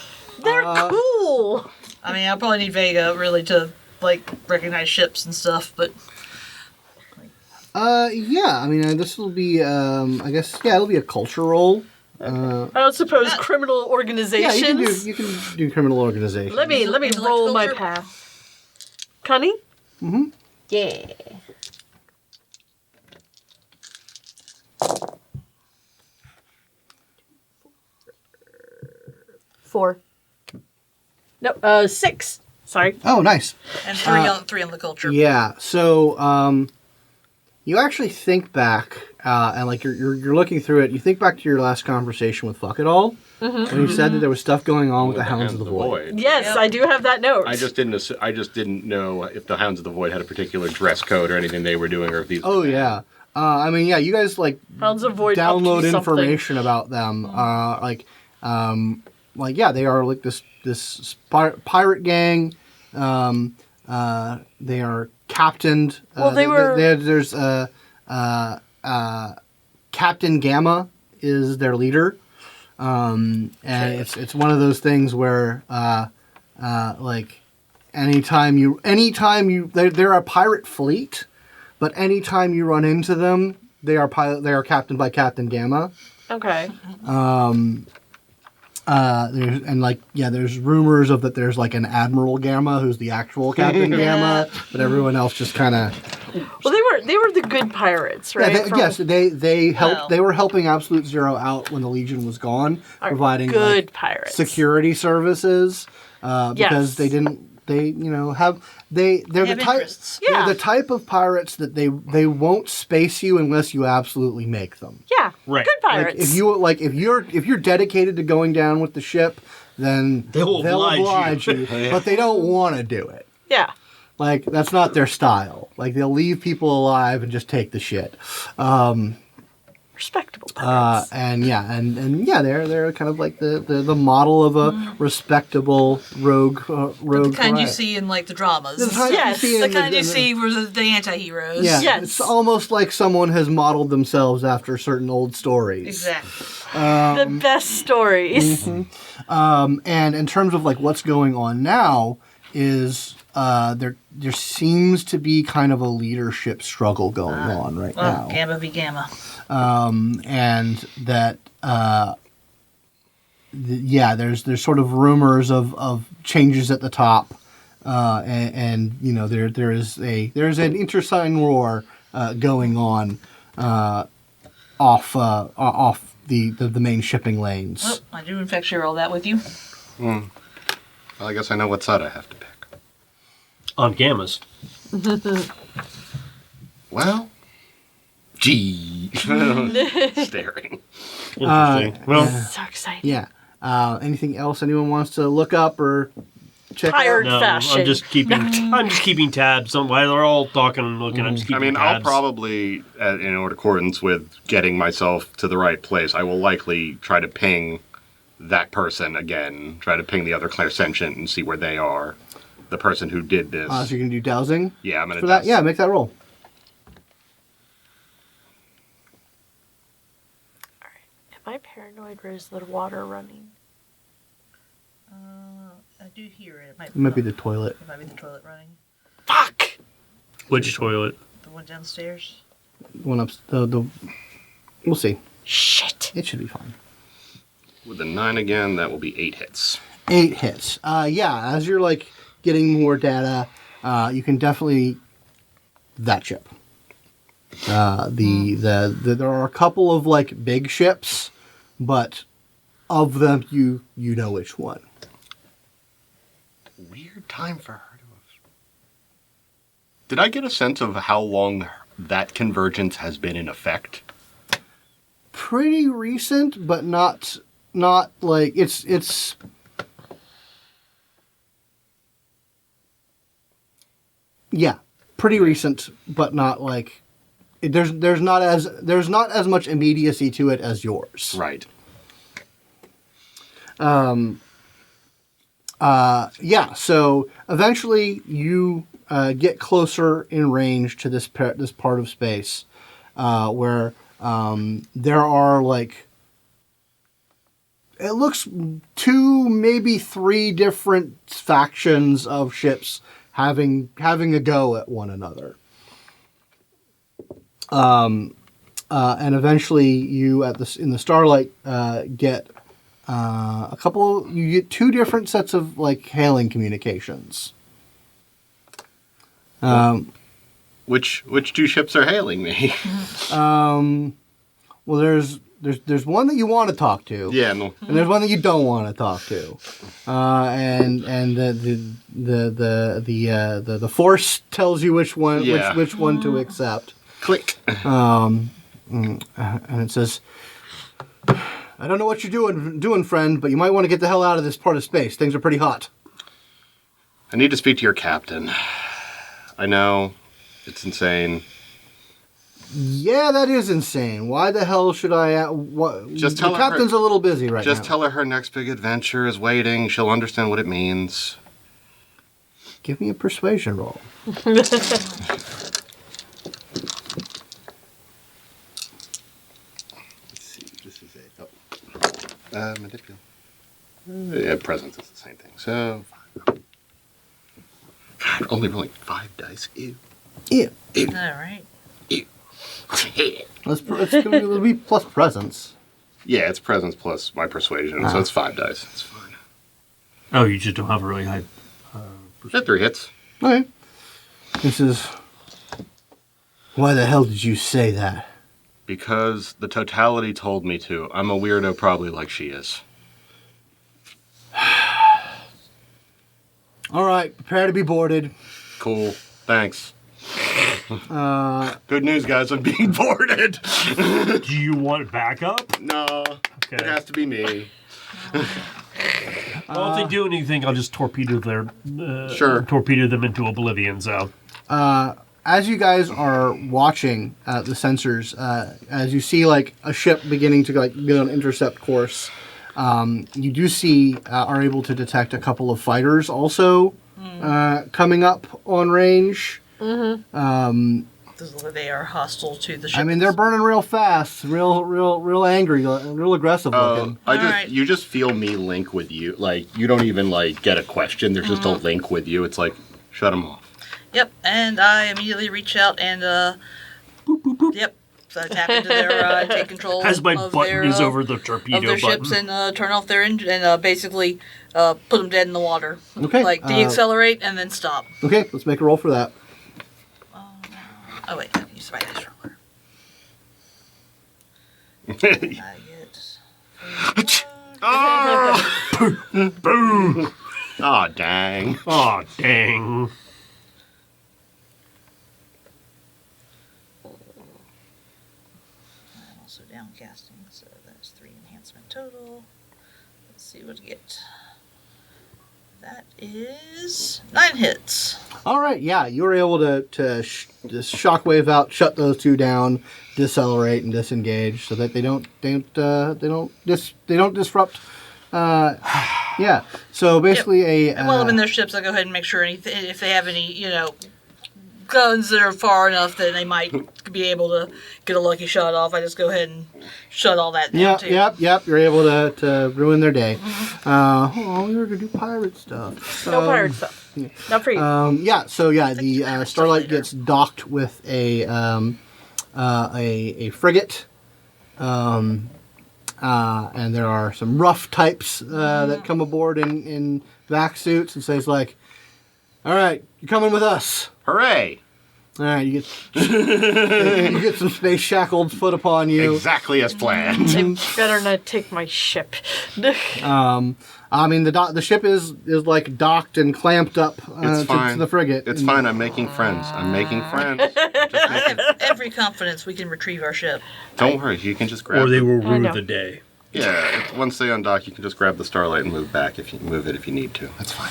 They're cool. I mean, I'll probably need Vega really to like recognize ships and stuff, but Yeah, I mean, this will be, I guess, yeah, it'll be a culture roll. I don't suppose criminal Yeah, organizations. you can do criminal organization. Let me Intellect roll my culture? path. Cunning? Mm-hmm. Yeah. Four. No, 6. Sorry. Oh, nice. and three on the culture. Yeah. So, you actually think back, and like you're looking through it. You think back to your last conversation with Fuck It All, when you said that there was stuff going on with the Hounds of the Void. Yes, Yep. I do have that note. I just didn't know if the Hounds of the Void had a particular dress code or anything they were doing, or if these. Oh yeah. I mean, yeah. You guys like Hounds of Void up to download something. information about them. Like yeah, they are like this pirate gang. They are captained. Well, they were- There's Captain Gamma is their leader, and it's one of those things where like anytime they're a pirate fleet, but anytime you run into them, they are captained by Captain Gamma. Okay. There's rumors of that there's like an Admiral Gamma who's the actual Captain Gamma, but everyone else just kind of. Well, they were the good pirates, right? Yes, they helped. Well. They were helping Absolute Zero out when the Legion was gone, Are providing good like, pirates. security services because Yes. they didn't. They're have the type. interests. Yeah. They're the type of pirates that they won't space you unless you absolutely make them. Yeah. Right. Good pirates. If you're dedicated to going down with the ship, then They'll oblige oblige you. But they don't want to do it. Yeah. Like that's not their style. Like they'll leave people alive and just take the shit. Respectable pirates. And they're kind of like the model of a respectable rogue. The kind you pirate. see in like the dramas. The kind Yes, you see The in kind you see were the anti-heroes. Yeah, Yes. it's almost like someone has modeled themselves after certain old stories. Exactly. The best stories. And in terms of like what's going on now is there seems to be kind of a leadership struggle going on right Well, now, Gamma v Gamma. and that there's sort of rumors of changes at the top, and you know there's an intersign war going on off the main shipping lanes. Well, I do in fact share all that with you. Well, I guess I know what side I have to pick. On gammas. Well, gee, staring. Interesting. Well, So exciting. Yeah. Anything else anyone wants to look up or check Tired out? no, fashion. I'm just keeping tabs on while they're all talking and looking. I'm just I keeping mean, I'll tabs. probably, in accordance with getting myself to the right place, I will likely try to ping that person again. Try to ping the other Clairsentient and see where they are. The person who did this. So you're gonna do dowsing Yeah, I'm gonna. for that? douse- Yeah, make that roll. Am I paranoid or is the water running? I do hear it. It might be the toilet. It might be the toilet running. Fuck! Which toilet? The one downstairs. One up. We'll see. Shit. It should be fine. With the 9 again, that will be 8 hits. 8 hits. Yeah, as you're like getting more data, you can definitely that ship. There are a couple of like big ships, but of them you know which one. Weird time for her to have. Did I get a sense of how long that convergence has been in effect? Pretty recent, but not like it's. Yeah, pretty recent, but not like there's not as much immediacy to it as yours. Right. Yeah, so eventually you get closer in range to this part of space, where there are like, it looks 2, maybe 3 different factions of ships having a go at one another. And eventually, you in the starlight get you get 2 different sets of like hailing communications. Which 2 ships are hailing me? Well, there's one that you want to talk to. Yeah, no. And there's one that you don't want to talk to. And the force tells you which one which one to accept. Click. And it says, I don't know what you're doing, friend, but you might want to get the hell out of this part of space. Things are pretty hot. I need to speak to your captain. I know. It's insane. Yeah, that is insane. Why the hell should I... Just tell the her captain's a little busy right now. Just tell her next big adventure is waiting. She'll understand what it means. Give me a persuasion roll. Let's see. This is manipulate. Yeah, presence is the same thing. So, God, only rolling 5 dice. Ew. Yeah. Ew. All right. Ew. It'll be plus presence. Yeah, it's presence plus my persuasion, so it's 5 dice. It's fine. Oh, you just don't have a really high. Got 3 hits. Okay. This is... Why the hell did you say that? Because the totality told me to. I'm a weirdo probably like she is. All right, prepare to be boarded. Cool. Thanks. Good news, guys. I'm being boarded. Do you want backup? No. Okay. It has to be me. Well, if they do anything, I'll just torpedo torpedo them into oblivion. So, as you guys are watching the sensors, as you see like a ship beginning to like get on intercept course, you do see are able to detect a couple of fighters also coming up on range. Mm-hmm. They are hostile to the ship. I mean, they're burning real fast, real angry, real aggressive looking. You just feel me link with you. Like, you don't even, like, get a question. There's just a link with you. It's like, shut them off. Yep, and I immediately reach out and, boop, boop, boop. Yep, so I tap into their, take control as my of button their, is over the torpedo of their button. ships and turn off their engine and basically put them dead in the water. Okay. Like, deaccelerate and then stop. Okay, let's make a roll for that. Oh, wait, I use my dice roller. I get... Oh! Boom! Aw, dang. Aw, dang. I'm also downcasting, so that's 3 enhancement total. Let's see what we get. That is 9 hits. All right, yeah, you were able to just shockwave out, shut those 2 down, decelerate and disengage, so that they don't disrupt. Yeah. So basically, And while I'm in their ships, I go ahead and make sure if they have any, guns that are far enough that they might be able to get a lucky shot off. I just go ahead and shut all that down too. Yep. You're able to ruin their day. We were gonna do pirate stuff. No pirate stuff. Yeah. Not for you. The Starlight gets docked with a frigate. And there are some rough types that come aboard in vac suits and says like, "All right, you're coming with us." Hooray! All right, you get some space shackles put upon you. Exactly as planned. They better not take my ship. I mean, the ship is like docked and clamped up to the frigate. It's fine. I'm making friends. I have every confidence we can retrieve our ship. Don't worry. You can just grab Or they it. will I rue know. the day. Yeah, once they undock, you can just grab the Starlight and move it if you need to. That's fine.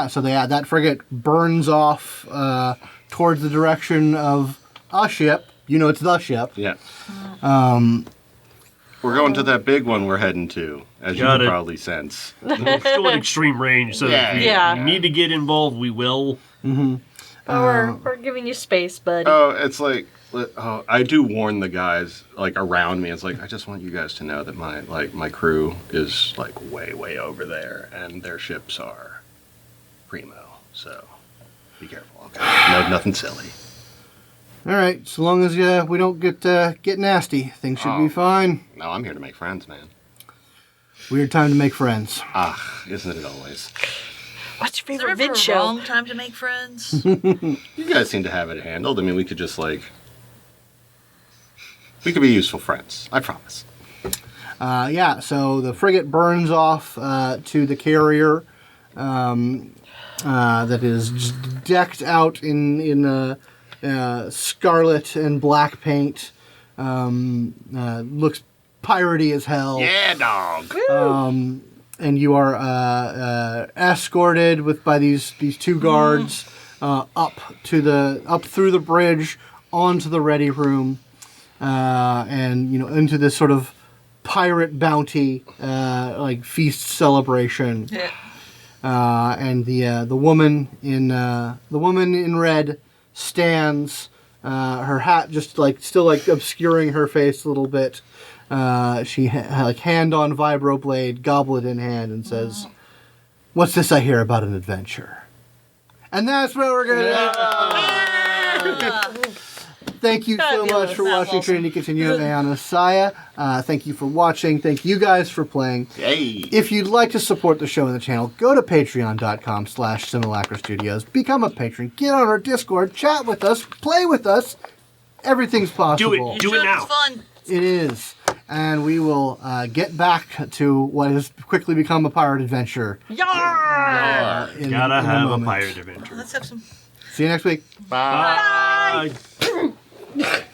So that frigate burns off towards the direction of a ship. It's the ship. Yeah. We're going to that big one we're heading to, as you Got can it. probably sense. We're still at extreme range, so Yeah. if Yeah. you need to get involved, we will. But we're giving you space, buddy. Oh, it's like, I do warn the guys like around me. It's like I just want you guys to know that my crew is like way over there, and their ships are primo. So be careful. Okay, no, nothing silly. All right, so long as we don't get nasty, things should be fine. No, I'm here to make friends, man. Weird time to make friends. Ah, isn't it always? What's your Is there favorite ever vid a show? wrong time to make friends? You guys seem to have it handled. I mean, we could just we could be useful friends. I promise. Yeah, so the frigate burns off to the carrier that is just decked out in scarlet and black paint. Looks piratey as hell. Yeah, dog. And you are escorted by these two guards up through the bridge onto the ready room, and into this sort of pirate bounty like feast celebration. Yeah. And the woman in red stands, her hat just still obscuring her face a little bit. She hand on vibroblade, goblet in hand, and says, "What's this I hear about an adventure?" And that's where we're gonna. Thank you so much for watching awesome. Trinity Continuum on ASIYAH. Thank you for watching. Thank you guys for playing. Hey. If you'd like to support the show and the channel, go to patreon.com/Simulacra Studios. Become a patron. Get on our Discord. Chat with us. Play with us. Everything's possible. Do it now. It's fun. It is. And we will get back to what has quickly become a pirate adventure. Yar! In Gotta a have a moment. pirate adventure. Let's have some. See you next week. Bye. Bye.